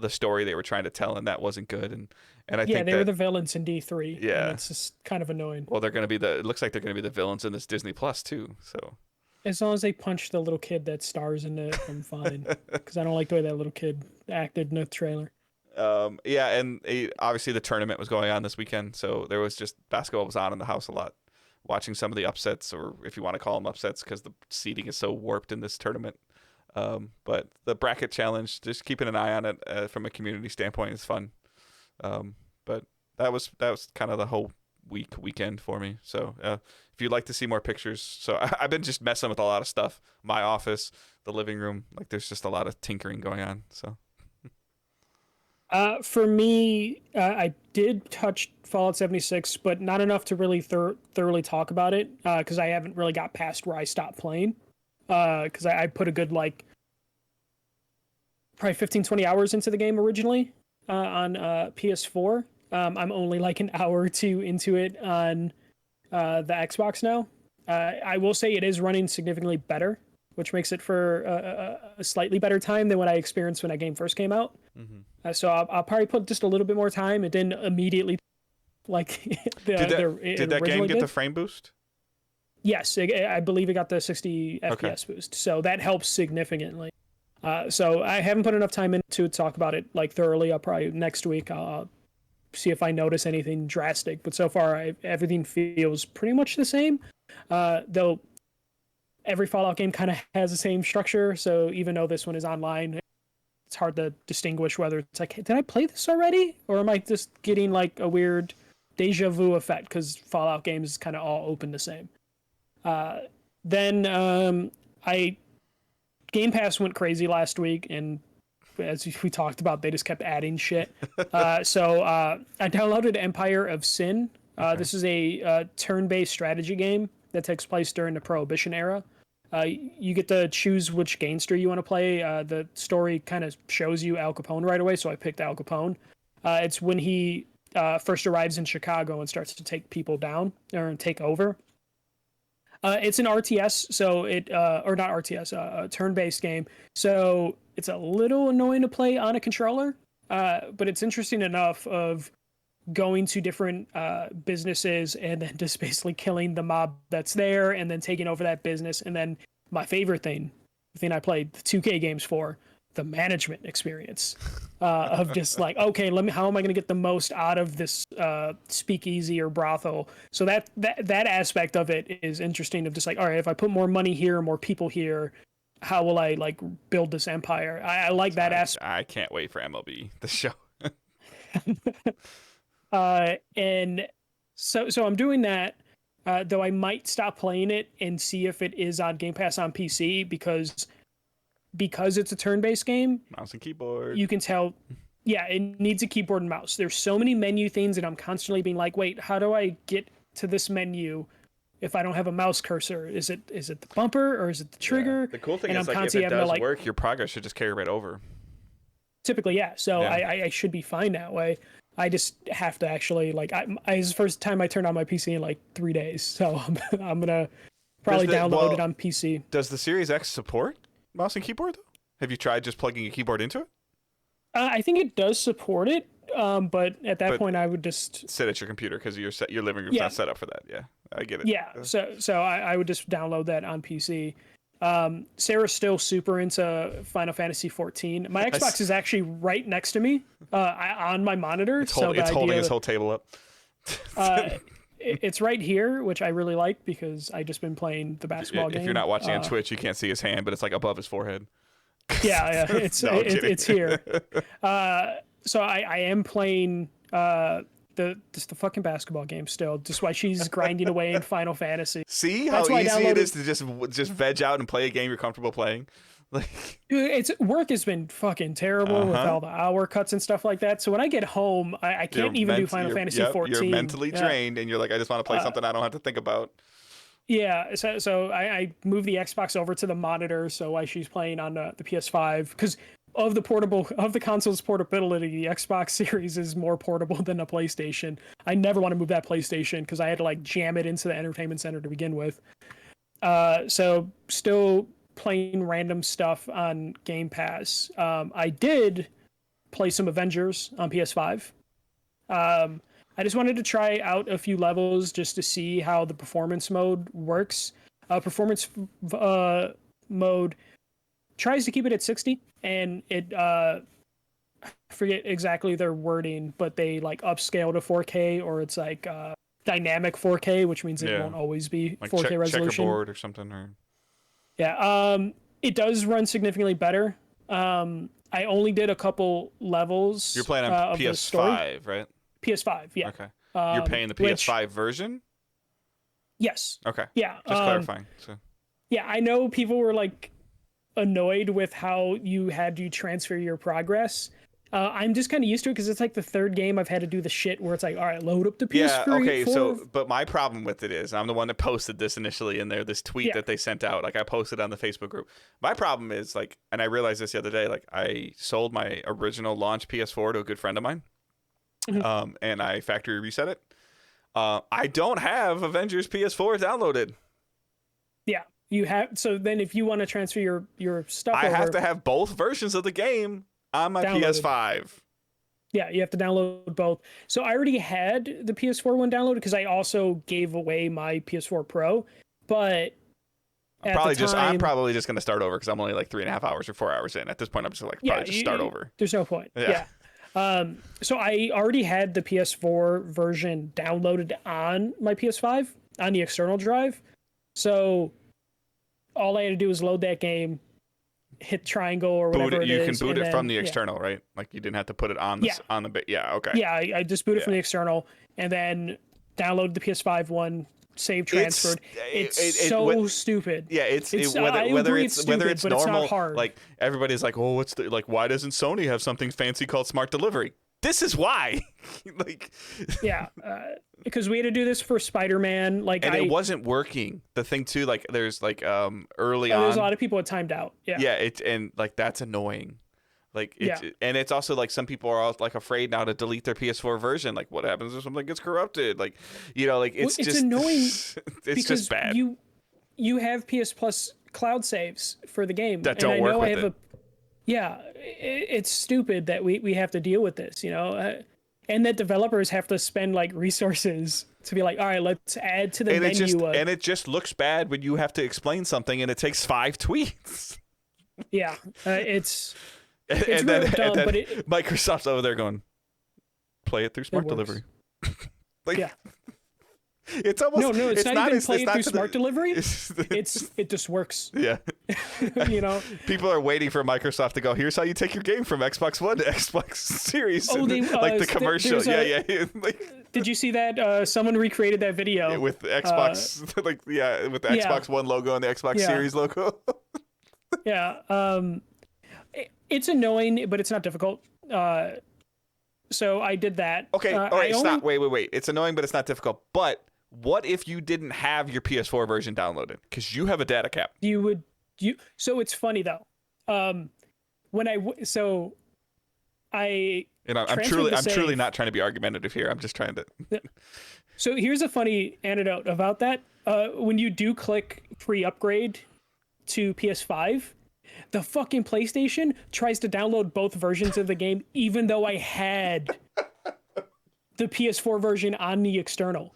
S1: story they were trying to tell and that wasn't good, and I think
S2: they were the villains in D3.
S1: Yeah,
S2: and it's just kind of annoying.
S1: Well, they're gonna be it looks like they're gonna be the villains in this Disney Plus too. So
S2: as long as they punch the little kid that stars in it, I'm fine. Because I don't like the way that little kid acted in the trailer.
S1: Yeah, and obviously the tournament was going on this weekend, so there was just basketball was on in the house a lot. Watching some of the upsets, or if you want to call them upsets, because the seeding is so warped in this tournament. But the bracket challenge, just keeping an eye on it from a community standpoint is fun. But that was kind of the whole weekend for me. So if you'd like to see more pictures, so I've been just messing with a lot of stuff. My office, the living room, like there's just a lot of tinkering going on. So.
S2: For me, I did touch Fallout 76, but not enough to really thoroughly talk about it, because I haven't really got past where I stopped playing. Because I put a good, like, probably 15, 20 hours into the game originally on PS4. I'm only like an hour or 2 into it on the Xbox now. I will say it is running significantly better which makes it for a slightly better time than what I experienced when that game first came out. So I'll probably put just a little bit more time. It didn't immediately like
S1: did that game get the frame boost?
S2: Yes, I believe it got the 60 FPS boost, so that helps significantly. So I haven't put enough time in to talk about it like thoroughly. I'll probably next week see if I notice anything drastic. But so far, everything feels pretty much the same. Though every Fallout game kind of has the same structure, so even though this one is online, it's hard to distinguish whether it's like, did I play this already, or am I just getting like a weird deja vu effect because Fallout games kind of all open the same. Then Game Pass went crazy last week, and as we talked about, they just kept adding shit. So I downloaded Empire of Sin. This is a turn-based strategy game that takes place during the Prohibition era. You get to choose which gangster you want to play. The story kind of shows you Al Capone right away, so I picked Al Capone. It's when he first arrives in Chicago and starts to take people down or take over. It's an RTS, so or not RTS, a turn-based game. So it's a little annoying to play on a controller, but it's interesting enough of going to different businesses and then just basically killing the mob that's there and then taking over that business. And then my favorite thing, the thing I played the 2K games for, the management experience of just like, okay, how am I going to get the most out of this speakeasy or brothel? So that aspect of it is interesting, of just like, all right, if I put more money here, more people here, how will I like build this empire? I like that aspect.
S1: I can't wait for MLB, the show.
S2: And so I'm doing that, though I might stop playing it and see if it is on Game Pass on PC, because it's a turn-based game.
S1: Mouse and keyboard.
S2: You can tell, yeah, it needs a keyboard and mouse. There's so many menu things, and I'm constantly being like, wait, how do I get to this menu if I don't have a mouse cursor? Is it the bumper or is it the trigger?
S1: Yeah. The cool thing
S2: and
S1: is, like, if it does work, your progress should just carry right over.
S2: Typically, yeah. So yeah. I should be fine that way. I just have to actually, like, it's the first time I turned on my PC in like 3 days. So I'm going to probably download it on PC.
S1: Does the Series X support mouse and keyboard, though? Have you tried just plugging a keyboard into it?
S2: I think it does support it, but at that point I would just
S1: sit at your computer because your living room's not set up for that. Yeah, I get it.
S2: Yeah, so I would just download that on PC. Sarah's still super into Final Fantasy 14. My Xbox is actually right next to me on my monitor. It's
S1: holding his whole table up.
S2: It's right here, which I really like because I just been playing the basketball game.
S1: If you're not watching on Twitch, you can't see his hand, but it's like above his forehead.
S2: Yeah, it's here. So I am playing the fucking basketball game still, just while she's grinding away in Final Fantasy.
S1: See how easy it is to just veg out and play a game you're comfortable playing. Like,
S2: it's work has been fucking terrible with all the hour cuts and stuff like that. So when I get home, I can't even do Final Fantasy 14.
S1: You're mentally drained, and you're like, I just want to play something I don't have to think about.
S2: Yeah, so I moved the Xbox over to the monitor, so while she's playing on the PS5, because of the console's portability, the Xbox Series is more portable than the PlayStation. I never want to move that PlayStation because I had to like jam it into the entertainment center to begin with. So still playing random stuff on Game Pass. I did play some Avengers on PS5. I just wanted to try out a few levels just to see how the performance mode works. Performance mode tries to keep it at 60, and it I forget exactly their wording, but they like upscale to 4K, or it's like dynamic 4K, which means it won't always be like 4K resolution.
S1: Checkerboard or something, or
S2: it does run significantly better. I only did a couple levels.
S1: You're playing on PS5, right?
S2: PS5, yeah.
S1: Okay. You're paying the PS5 version?
S2: Yes.
S1: Okay.
S2: Yeah.
S1: Just clarifying. So.
S2: Yeah, I know people were like annoyed with how you had to transfer your progress. I'm just kind of used to it because it's like the third game I've had to do the shit where it's like, all right, load up the PS3.
S1: Yeah, okay, but my problem with it is I'm the one that posted this initially in there, this tweet that they sent out. Like, I posted on the Facebook group. My problem is, like, and I realized this the other day, like, I sold my original launch PS4 to a good friend of mine, and I factory reset it. I don't have Avengers PS4 downloaded.
S2: Yeah. you have. So then, if you want to transfer your stuff,
S1: I
S2: over,
S1: have to have both versions of the game on my
S2: downloaded.
S1: PS5.
S2: Yeah, you have to download both. So I already had the PS4 one downloaded because I also gave away my PS4 Pro, but
S1: I'm probably just gonna start over because I'm only like 3.5 hours or 4 hours in. At this point, I'm just like probably just start over.
S2: There's no point. Yeah. So I already had the PS4 version downloaded on my PS5 on the external drive. So all I had to do was load that game, hit triangle or whatever
S1: You can
S2: is,
S1: boot
S2: and
S1: it
S2: then,
S1: from the external, right? Like you didn't have to put it on on the bit. Yeah, okay.
S2: Yeah, I just booted from the external and then downloaded the PS5 one, save transferred. It's so stupid.
S1: Yeah, whether it's
S2: but
S1: normal.
S2: It's not hard.
S1: Like everybody's like, oh, why doesn't Sony have something fancy called smart delivery? This is why. Like,
S2: yeah, because we had to do this for Spider-Man. Like,
S1: and it wasn't working. The thing too, like, there's like early on,
S2: there's a lot of people had timed out. Yeah,
S1: yeah, and like that's annoying. Like, and it's also like some people are all like afraid now to delete their PS4 version. Like, what happens if something gets corrupted? Like, like it's just
S2: annoying.
S1: It's just bad.
S2: You have PS Plus cloud saves for the game
S1: that don't work with it.
S2: Yeah, it's stupid that we have to deal with this, and that developers have to spend like resources to be like, all right, let's add to the menu.
S1: And it just looks bad when you have to explain something and it takes 5 tweets.
S2: Yeah, it's
S1: really dumb, but Microsoft's over there going, play it through smart delivery. Like, yeah. It's almost
S2: no. It's not even play it through smart delivery. It just works.
S1: Yeah, people are waiting for Microsoft to go. Here's how you take your game from Xbox One to Xbox Series. Oh, like the commercial. Yeah. Like,
S2: did you see that? Someone recreated that video
S1: with Xbox, with the Xbox One logo and the Xbox Series logo.
S2: Yeah. It's annoying, but it's not difficult. So I did that.
S1: Okay. All right. Stop. Wait. It's annoying, but it's not difficult. But what if you didn't have your PS4 version downloaded? Because you have a data cap.
S2: So it's funny though. I'm truly
S1: not trying to be argumentative here. I'm just trying to.
S2: So here's a funny anecdote about that. When you do click free upgrade to PS5, the fucking PlayStation tries to download both versions of the game, even though I had the PS4 version on the external.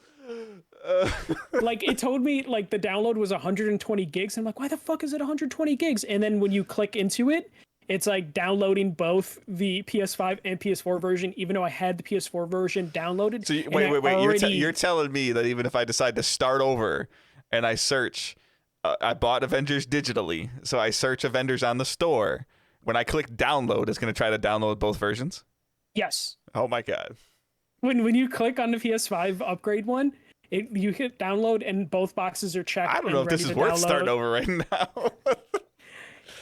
S2: Like, it told me like the download was 120 gigs. I'm like, why the fuck is it 120 gigs? And then when you click into it, it's like downloading both the PS5 and PS4 version, even though I had the PS4 version downloaded.
S1: So wait. You're telling me that even if I decide to start over and I search, I bought Avengers digitally, so I search Avengers on the store. When I click download, it's going to try to download both versions?
S2: Yes.
S1: Oh my God.
S2: When you click on the PS5 upgrade one, you hit download and both boxes are checked.
S1: I don't know if this is worth starting over right now.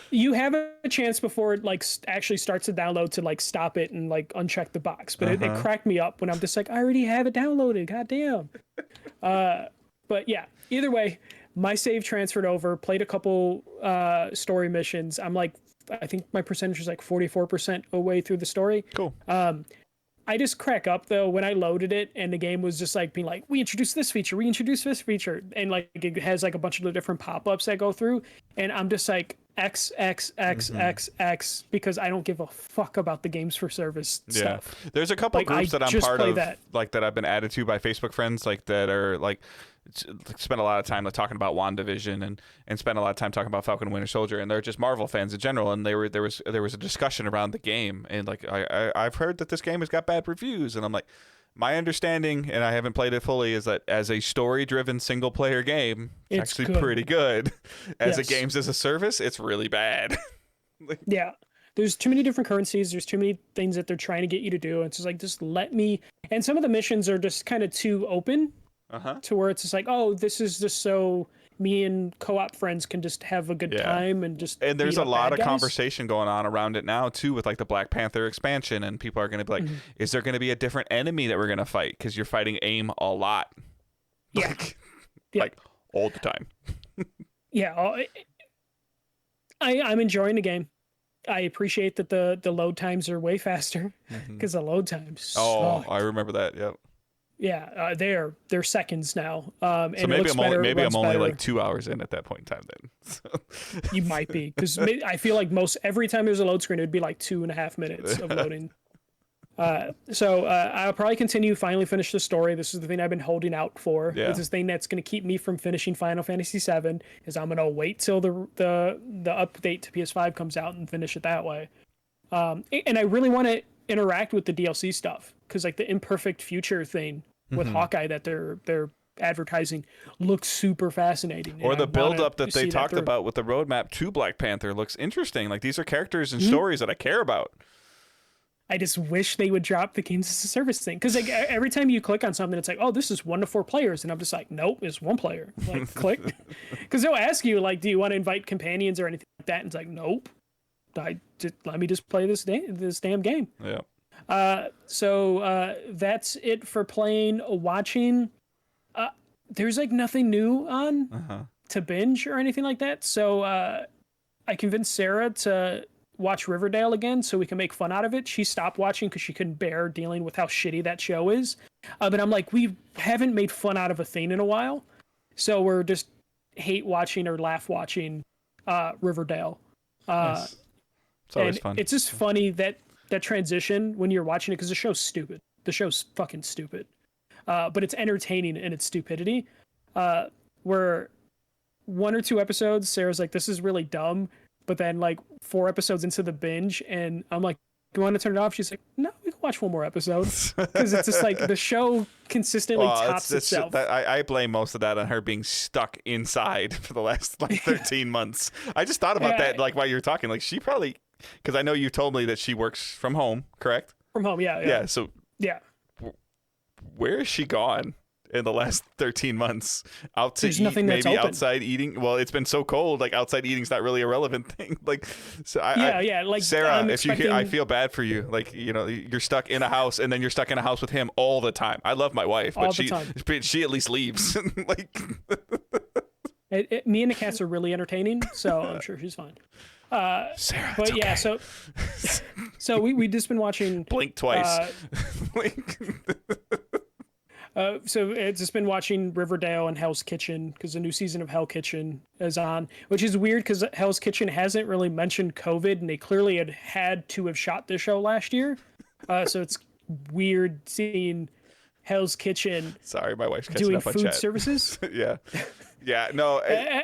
S2: You have a chance before it like actually starts to download to like stop it and like uncheck the box. But it cracked me up when I'm just like, I already have it downloaded. God damn. But yeah, either way, my save transferred over, played a couple story missions. I'm like, I think my percentage is like 44% away through the story.
S1: Cool.
S2: I just crack up though when I loaded it and the game was just like being like, we introduced this feature, and like it has like a bunch of the different pop-ups that go through, and I'm just like X because I don't give a fuck about the games for service stuff.
S1: There's a couple groups that I'm part of, like that I've been added to by Facebook friends, like that are like spend a lot of time like talking about WandaVision and spend a lot of time talking about Falcon and Winter Soldier, and they're just Marvel fans in general, and there was a discussion around the game, and like I've heard that this game has got bad reviews, and I'm like, my understanding, and I haven't played it fully, is that as a story-driven single-player game, it's actually pretty good. As a games as a service, it's really bad.
S2: Yeah. There's too many different currencies. There's too many things that they're trying to get you to do. It's just like, just let me. And some of the missions are just kind of too open to where it's just like, oh, this is just so me and co-op friends can just have a good time and just.
S1: And there's a lot of conversation going on around it now too, with like the Black Panther expansion, and people are going to be like, is there going to be a different enemy that we're going to fight? Because you're fighting AIM a lot.
S2: Yeah.
S1: Like all the time.
S2: Yeah. I'm enjoying the game. I appreciate that the load times are way faster because the load times.
S1: Oh, I remember that. Yep.
S2: they're seconds now.
S1: So
S2: and
S1: maybe I'm only
S2: better.
S1: like 2 hours in at that point in time then. So.
S2: You might be, because I feel like every time there's a load screen, it'd be like 2.5 minutes of loading. So I'll probably finally finish the story. This is the thing I've been holding out for.
S1: Yeah.
S2: It's this thing that's going to keep me from finishing Final Fantasy VII, is I'm going to wait till the update to PS5 comes out and finish it that way. And I really want to interact with the DLC stuff, because like the Imperfect Future thing with Hawkeye that they're advertising looks super fascinating.
S1: Or the build up that they talked about with the roadmap to Black Panther looks interesting. Like, these are characters and stories that I care about.
S2: I just wish they would drop the games as a service thing, because like every time you click on something, it's like, oh, this is 1 to 4 players, and I'm just like, nope, it's 1 player. Like, click, because they'll ask you like, do you want to invite companions or anything like that? And it's like, nope, let me just play this damn game.
S1: Yeah.
S2: So that's it for playing. Watching, there's like nothing new on to binge or anything like that. So I convinced Sarah to watch Riverdale again so we can make fun out of it. She stopped watching because she couldn't bear dealing with how shitty that show is. But I'm like, we haven't made fun out of a thing in a while, so we're just hate watching or laugh watching Riverdale.
S1: Nice. It's always fun.
S2: It's just funny that transition when you're watching it, because the show's stupid. The show's fucking stupid. But it's entertaining in its stupidity. Where 1 or 2 episodes, Sarah's like, this is really dumb. But then like 4 episodes into the binge, and I'm like, do you want to turn it off? She's like, no, we can watch 1 more episode. Because it's just like the show consistently tops itself.
S1: I blame most of that on her being stuck inside for the last like 13 months. I just thought about that like while you were talking. Like, she probably, because I know you told me that she works from home, correct?
S2: From home, yeah.
S1: Yeah, so
S2: yeah.
S1: Where is she gone in the last 13 months? Out to
S2: There's
S1: eat,
S2: nothing that's
S1: maybe
S2: open.
S1: outside eating. Well, it's been so cold, like outside eating's not really a relevant thing. Like, so
S2: like
S1: Sarah, if you hear, I feel bad for you. Like, you know, you're stuck in a house, and then you're stuck in a house with him all the time. I love my wife, but she at least leaves. Like,
S2: me and the cats are really entertaining, so I'm sure she's fine.
S1: Sarah,
S2: but
S1: okay.
S2: yeah, so we just been watching.
S1: Blink twice. Blink.
S2: So it's just been watching Riverdale and Hell's Kitchen, because the new season of Hell Kitchen is on, which is weird because Hell's Kitchen hasn't really mentioned COVID, and they clearly had to have shot this show last year. So it's weird seeing Hell's Kitchen.
S1: Sorry, my wife's catching
S2: doing
S1: up on
S2: food
S1: chat.
S2: services.
S1: Yeah. No.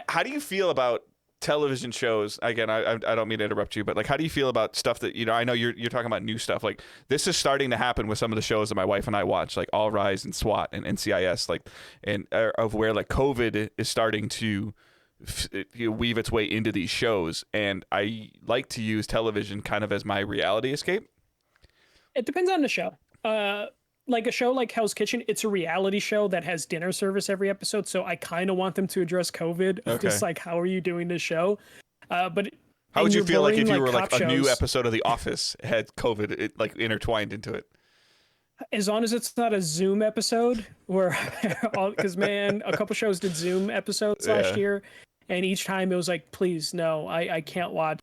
S1: How do you feel about television shows? Again, I don't mean to interrupt you, but like, how do you feel about stuff that, you know, I know you're talking about new stuff. Like, this is starting to happen with some of the shows that my wife and I watch, like All Rise and SWAT and NCIS, like, and of where like COVID is starting to weave its way into these shows. And I like to use television kind of as my reality escape.
S2: It depends on the show. Like a show like Hell's Kitchen, it's a reality show that has dinner service every episode, so I kind of want them to address COVID.
S1: Okay.
S2: Just like, how are you doing this show? But
S1: how would you feel like if you were like a
S2: shows,
S1: new episode of The Office had COVID like intertwined into it?
S2: As long as it's not a Zoom episode, where because man, a couple shows did Zoom episodes last year, and each time it was like, please no, I can't watch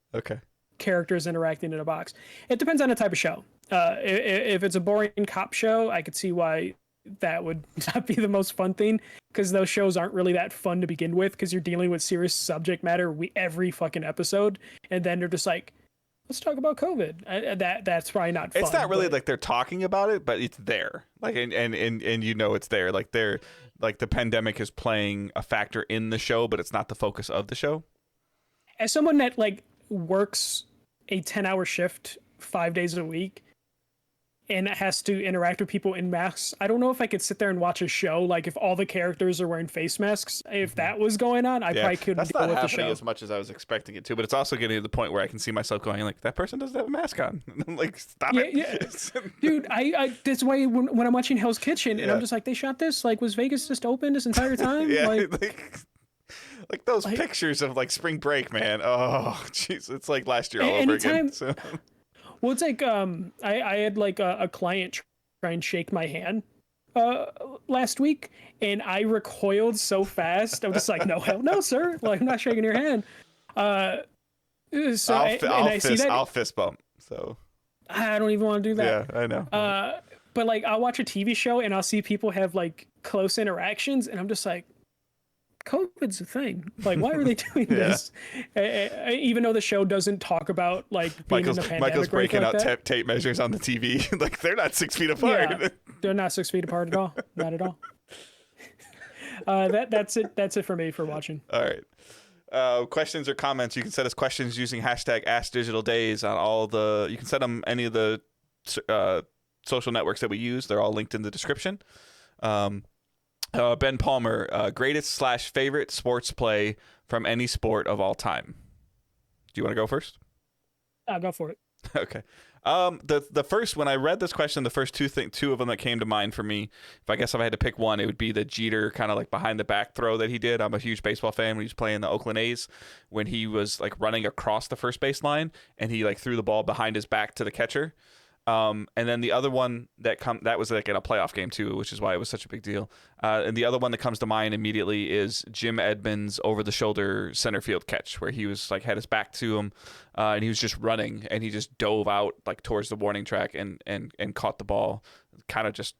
S2: characters interacting in a box. It depends on the type of show. If it's a boring cop show, I could see why that would not be the most fun thing, because those shows aren't really that fun to begin with, because you're dealing with serious subject matter every fucking episode, and then they're just like, let's talk about COVID. That's probably not fun.
S1: It's not really like they're talking about it, but it's there. Like, and you know it's there. Like, they're like, the pandemic is playing a factor in the show, but it's not the focus of the show.
S2: As someone that like works a 10-hour shift 5 days a week and has to interact with people in masks, I don't know if I could sit there and watch a show like if all the characters are wearing face masks. If that was going on, I probably couldn't deal with the show. That's not happening
S1: as much as I was expecting it to, but it's also getting to the point where I can see myself going like, that person doesn't have a mask on. Like, stop it.
S2: Yeah. Dude, I that's why when I'm watching Hell's Kitchen and I'm just like, they shot this? Like, was Vegas just open this entire time?
S1: Like those pictures of like spring break, man. Oh, jeez, it's like last year all over again. So.
S2: Well, it's like I had like a client try and shake my hand last week, and I recoiled so fast. I'm just like, no, hell no, sir. Like, I'm not shaking your hand. So
S1: I'll fist bump. So
S2: I don't even want to do that.
S1: Yeah, I know.
S2: but like I'll watch a TV show and I'll see people have like close interactions, and I'm just like, COVID's a thing. Like, why are they doing this? Even though the show doesn't talk about like being in the pandemic.
S1: Michael's breaking
S2: like
S1: out tape measures on the TV. Like they're not 6 feet apart.
S2: Yeah, they're not 6 feet apart at all. Not at all. That's it. That's it for me for watching.
S1: All right. Questions or comments? You can send us questions using hashtag #AskDigitalDays on all the. You can send them any of the social networks that we use. They're all linked in the description. Ben Palmer, greatest/favorite sports play from any sport of all time. Do you want to go first?
S2: I'll go for it.
S1: Okay. The first, when I read this question, the first two of them that came to mind for me, if I had to pick one, it would be the Jeter kind of like behind the back throw that he did. I'm a huge baseball fan when he was playing the Oakland A's, when he was like running across the first base line and he like threw the ball behind his back to the catcher. And then the other one that was like in a playoff game too, which is why it was such a big deal. And the other one that comes to mind immediately is Jim Edmonds' over the shoulder center field catch, where he was like had his back to him, and he was just running and he just dove out like towards the warning track and caught the ball, kind of just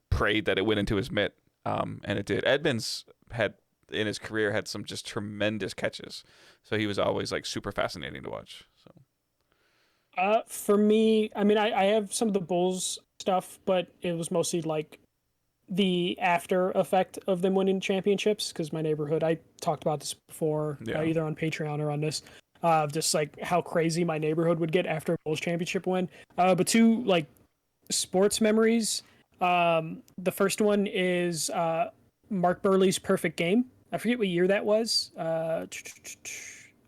S1: prayed that it went into his mitt, and it did. Edmonds had in his career had some just tremendous catches, so he was always like super fascinating to watch. So.
S2: For me, I mean, I have some of the Bulls stuff, but it was mostly like the after effect of them winning championships, because my neighborhood, I talked about this before, either on Patreon or on this, just like how crazy my neighborhood would get after a Bulls championship win. But two like sports memories. The first one is Mark Burley's perfect game. I forget what year that was. I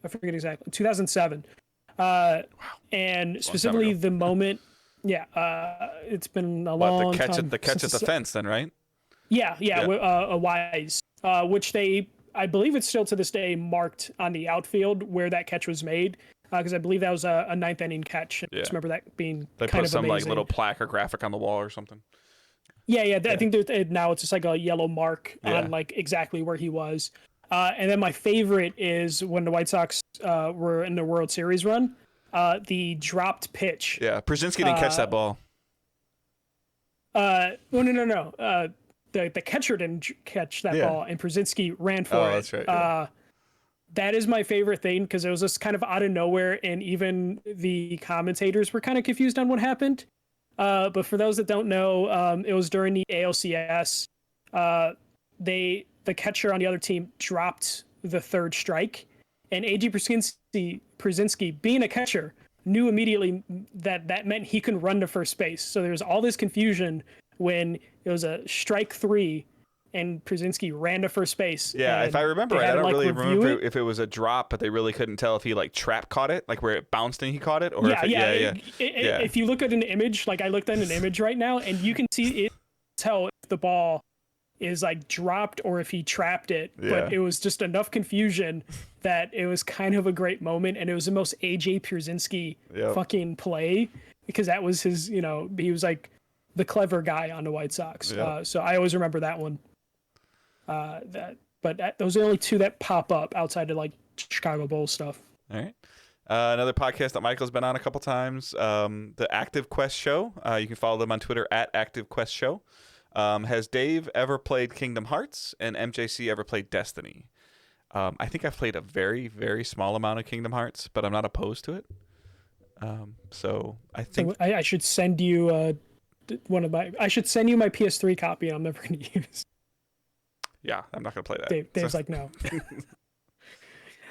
S2: forget exactly. 2007. And specifically the moment, it's been a long time.
S1: The catch at the fence, then, right?
S2: Yeah. A Wise, which I believe it's still to this day marked on the outfield where that catch was made, because I believe that was a ninth inning catch. I just remember that being
S1: they
S2: kind
S1: put
S2: of
S1: some
S2: amazing.
S1: Like little plaque or graphic on the wall or something.
S2: Yeah. I think now it's just like a yellow mark on like exactly where he was. And then my favorite is when the White Sox were in the World Series run, the dropped pitch.
S1: Yeah, Brzezinski didn't catch that ball.
S2: No. The catcher didn't catch that ball, and Brzezinski ran for it. Oh,
S1: that's right. Yeah.
S2: That is my favorite thing, because it was just kind of out of nowhere, and even the commentators were kind of confused on what happened. But for those that don't know, it was during the ALCS. The catcher on the other team dropped the third strike, and A.J. Brzezinski, being a catcher, knew immediately that meant he couldn't run to first base. So there was all this confusion when it was a strike 3 and Brzezinski ran to first base.
S1: Yeah, if I remember right, I don't really remember if it was a drop, but they really couldn't tell if he like trap caught it, like where it bounced and he caught it, or
S2: if you look at an image, like I looked at an image right now, and you can see it tell if the ball is like dropped or if he trapped it, but it was just enough confusion that it was kind of a great moment, and it was the most AJ Brzezinski fucking play, because that was his, he was like the clever guy on the White Sox. So I always remember that one. Those are the only two that pop up outside of like Chicago Bulls stuff.
S1: All right. Another podcast that Michael's been on a couple times, the Active Quest Show. You can follow them on Twitter at Active Quest Show. Has Dave ever played Kingdom Hearts, and MJC ever played Destiny? I think I've played a very, very small amount of Kingdom Hearts, but I'm not opposed to it. So I think
S2: I should send you I should send you my PS3 copy. I'm never going to use.
S1: Yeah, I'm not going to play that.
S2: Dave's like, no.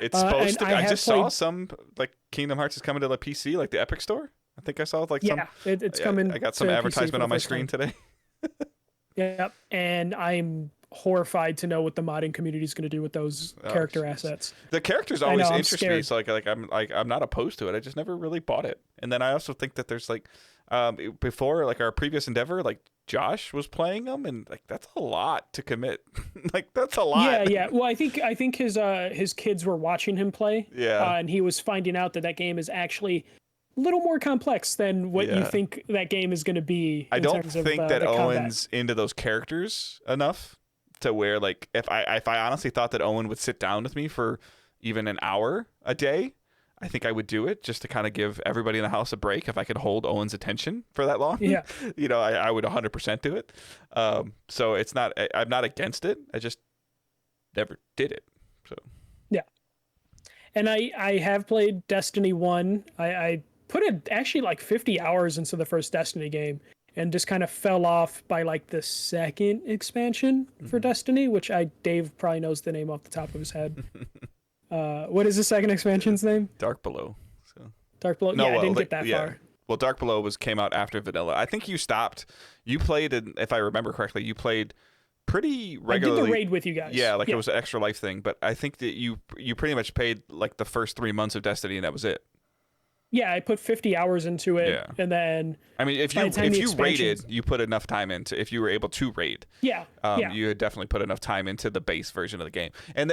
S1: It's supposed to. I just saw some like Kingdom Hearts is coming to the PC, like the Epic Store. I think I saw like some.
S2: It's coming.
S1: I got some advertisement on my screen today.
S2: Yep, and I'm horrified to know what the modding community is going to do with those character assets.
S1: The characters always interest me, so I'm not opposed to it. I just never really bought it. And then I also think that there's like before like our previous endeavor, like Josh was playing them, and like that's a lot to commit. Like that's a lot.
S2: Yeah. Well, I think his kids were watching him play.
S1: Yeah.
S2: And he was finding out that game is actually a little more complex than what you think that game is going to be.
S1: I don't think that Owen's into those characters enough to where like if I honestly thought that Owen would sit down with me for even an hour a day, I think I would do it just to kind of give everybody in the house a break. If I could hold Owen's attention for that long,
S2: Yeah.
S1: I would 100% do it. So it's not, I'm not against it. I just never did it. So
S2: Yeah. And I have played Destiny 1. I put actually like 50 hours into the first Destiny game and just kind of fell off by like the second expansion for Destiny, which Dave probably knows the name off the top of his head. What is the second expansion's name?
S1: Dark Below. So
S2: Dark Below.
S1: No,
S2: yeah, I didn't
S1: like,
S2: get that far.
S1: Well, Dark Below came out after Vanilla. I think you stopped. You played, if I remember correctly, you played pretty regularly.
S2: I did the raid with you guys.
S1: Yeah, it was an extra life thing. But I think that you pretty much paid like the first 3 months of Destiny, and that was it.
S2: Yeah, I put 50 hours into it,
S1: Yeah.
S2: and then
S1: I mean, if you raided, you put enough time into. If you were able to raid,
S2: yeah,
S1: you had definitely put enough time into the base version of the game, and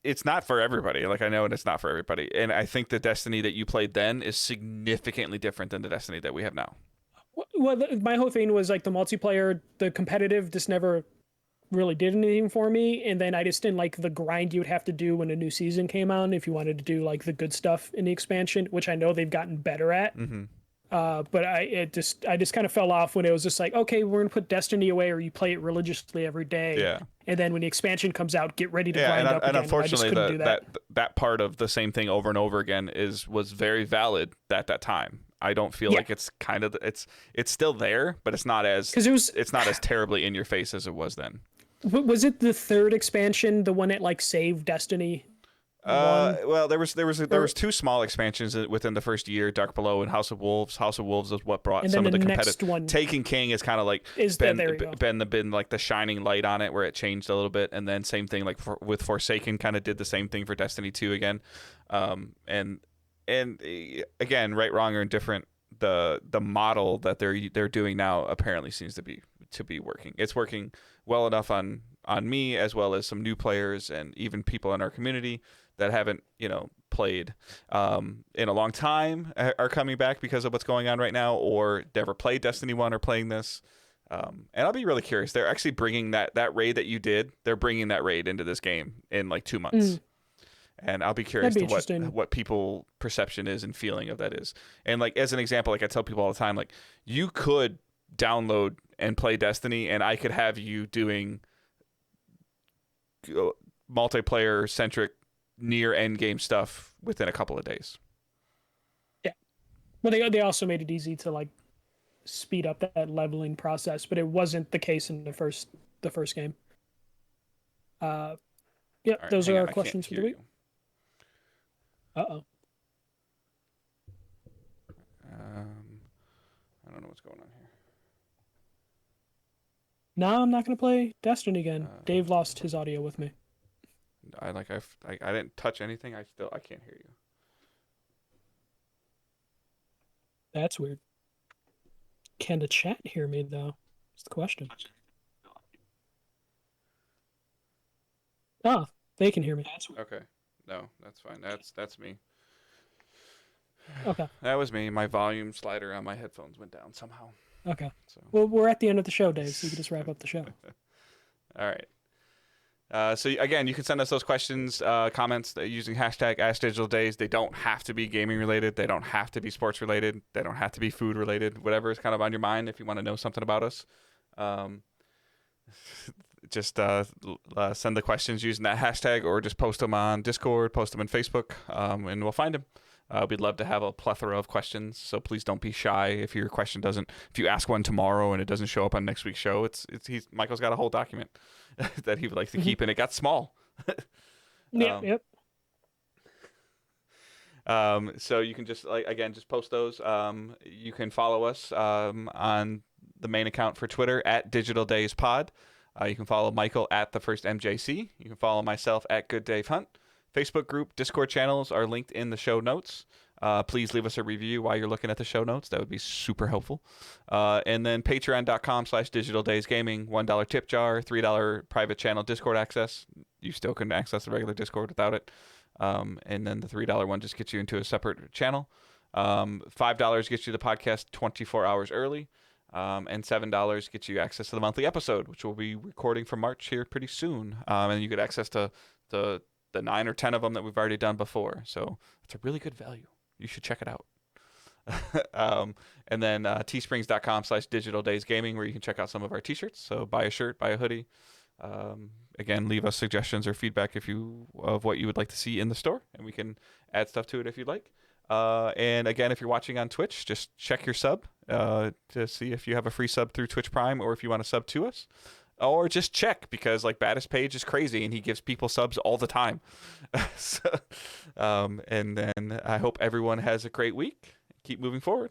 S1: it's not for everybody. Like I know, and it's not for everybody. And I think the Destiny that you played then is significantly different than the Destiny that we have now.
S2: Well, my whole thing was like the multiplayer, the competitive just never really did anything for me, and then I just didn't like the grind you would have to do when a new season came on if you wanted to do like the good stuff in the expansion, which I know they've gotten better at.
S1: Mm-hmm.
S2: But I just kind of fell off when it was just like, okay, we're gonna put Destiny away, or you play it religiously every day.
S1: Yeah.
S2: And then when the expansion comes out, get ready to grind up again.
S1: And unfortunately,
S2: I just do
S1: that part of the same thing over and over again was very valid at that time. I don't feel like it's kind of it's still there, but it's not as it's not as terribly in your face as it was then.
S2: Was it the third expansion, the one that like saved Destiny?
S1: Well, there was two small expansions within the first year, Dark Below and House of Wolves. House of Wolves is what brought some of the competitive. One
S2: Taken
S1: King is kind of like been like the shining light on it, where it changed a little bit, and then same thing like with Forsaken, kind of did the same thing for Destiny 2 again, and again, right, wrong, or indifferent, the model that they're doing now apparently seems to be working. It's working well enough on me as well as some new players and even people in our community that haven't played in a long time are coming back because of what's going on right now, or never played Destiny 1 or playing this. And I'll be really curious. They're actually bringing that raid that you did. They're bringing that raid into this game in like 2 months. And I'll be curious to what people perception is and feeling of that is. And like, as an example, like I tell people all the time, like you could download and play Destiny and I could have you doing multiplayer centric near end game stuff within a couple of days.
S2: Yeah. Well, they also made it easy to like speed up that leveling process, but it wasn't the case in the first game. Yeah, right, those are our questions for the week. Uh-oh.
S1: I don't know what's going on here.
S2: No, I'm not going to play Destiny again. Dave lost his audio with me.
S1: I didn't touch anything. I can't hear you.
S2: That's weird. Can the chat hear me though? That's the question. Oh, they can hear me.
S1: Okay. No, that's fine. That's me.
S2: Okay.
S1: That was me. My volume slider on my headphones went down somehow.
S2: Okay. So. Well, we're at the end of the show, Dave, so you can just wrap up the show.
S1: All right. So again, you can send us those questions, comments using hashtag #AskDigitalDays. They don't have to be gaming related. They don't have to be sports related. They don't have to be food related. Whatever is kind of on your mind. If you want to know something about us, just send the questions using that hashtag, or just post them on Discord, post them on Facebook, and we'll find them. We'd love to have a plethora of questions, so please don't be shy. If your question if you ask one tomorrow and it doesn't show up on next week's show, Michael's got a whole document that he would like to keep, and it got small.
S2: Yep.
S1: So you can just just post those. You can follow us on the main account for Twitter @DigitalDaysPod. You can follow Michael @TheFirstMJC. You can follow myself @GoodDaveHunt. Facebook group, Discord channels are linked in the show notes. Please leave us a review while you're looking at the show notes. That would be super helpful. And then patreon.com/digitaldaysgaming, $1 tip jar, $3 private channel Discord access. You still couldn't access the regular Discord without it. And then the $3 one just gets you into a separate channel. $5 gets you the podcast 24 hours early. And $7 gets you access to the monthly episode, which we'll be recording for March here pretty soon. And you get access to the 9 or 10 of them that we've already done before. So it's a really good value. You should check it out. And then teesprings.com/digitaldaysgaming, where you can check out some of our t-shirts. So buy a shirt, buy a hoodie. Again, leave us suggestions or feedback of what you would like to see in the store, and we can add stuff to it if you'd like. And again, if you're watching on Twitch, just check your sub to see if you have a free sub through Twitch Prime, or if you want to sub to us. Or just check, because like Baddest Page is crazy and he gives people subs all the time. So, and then I hope everyone has a great week. Keep moving forward.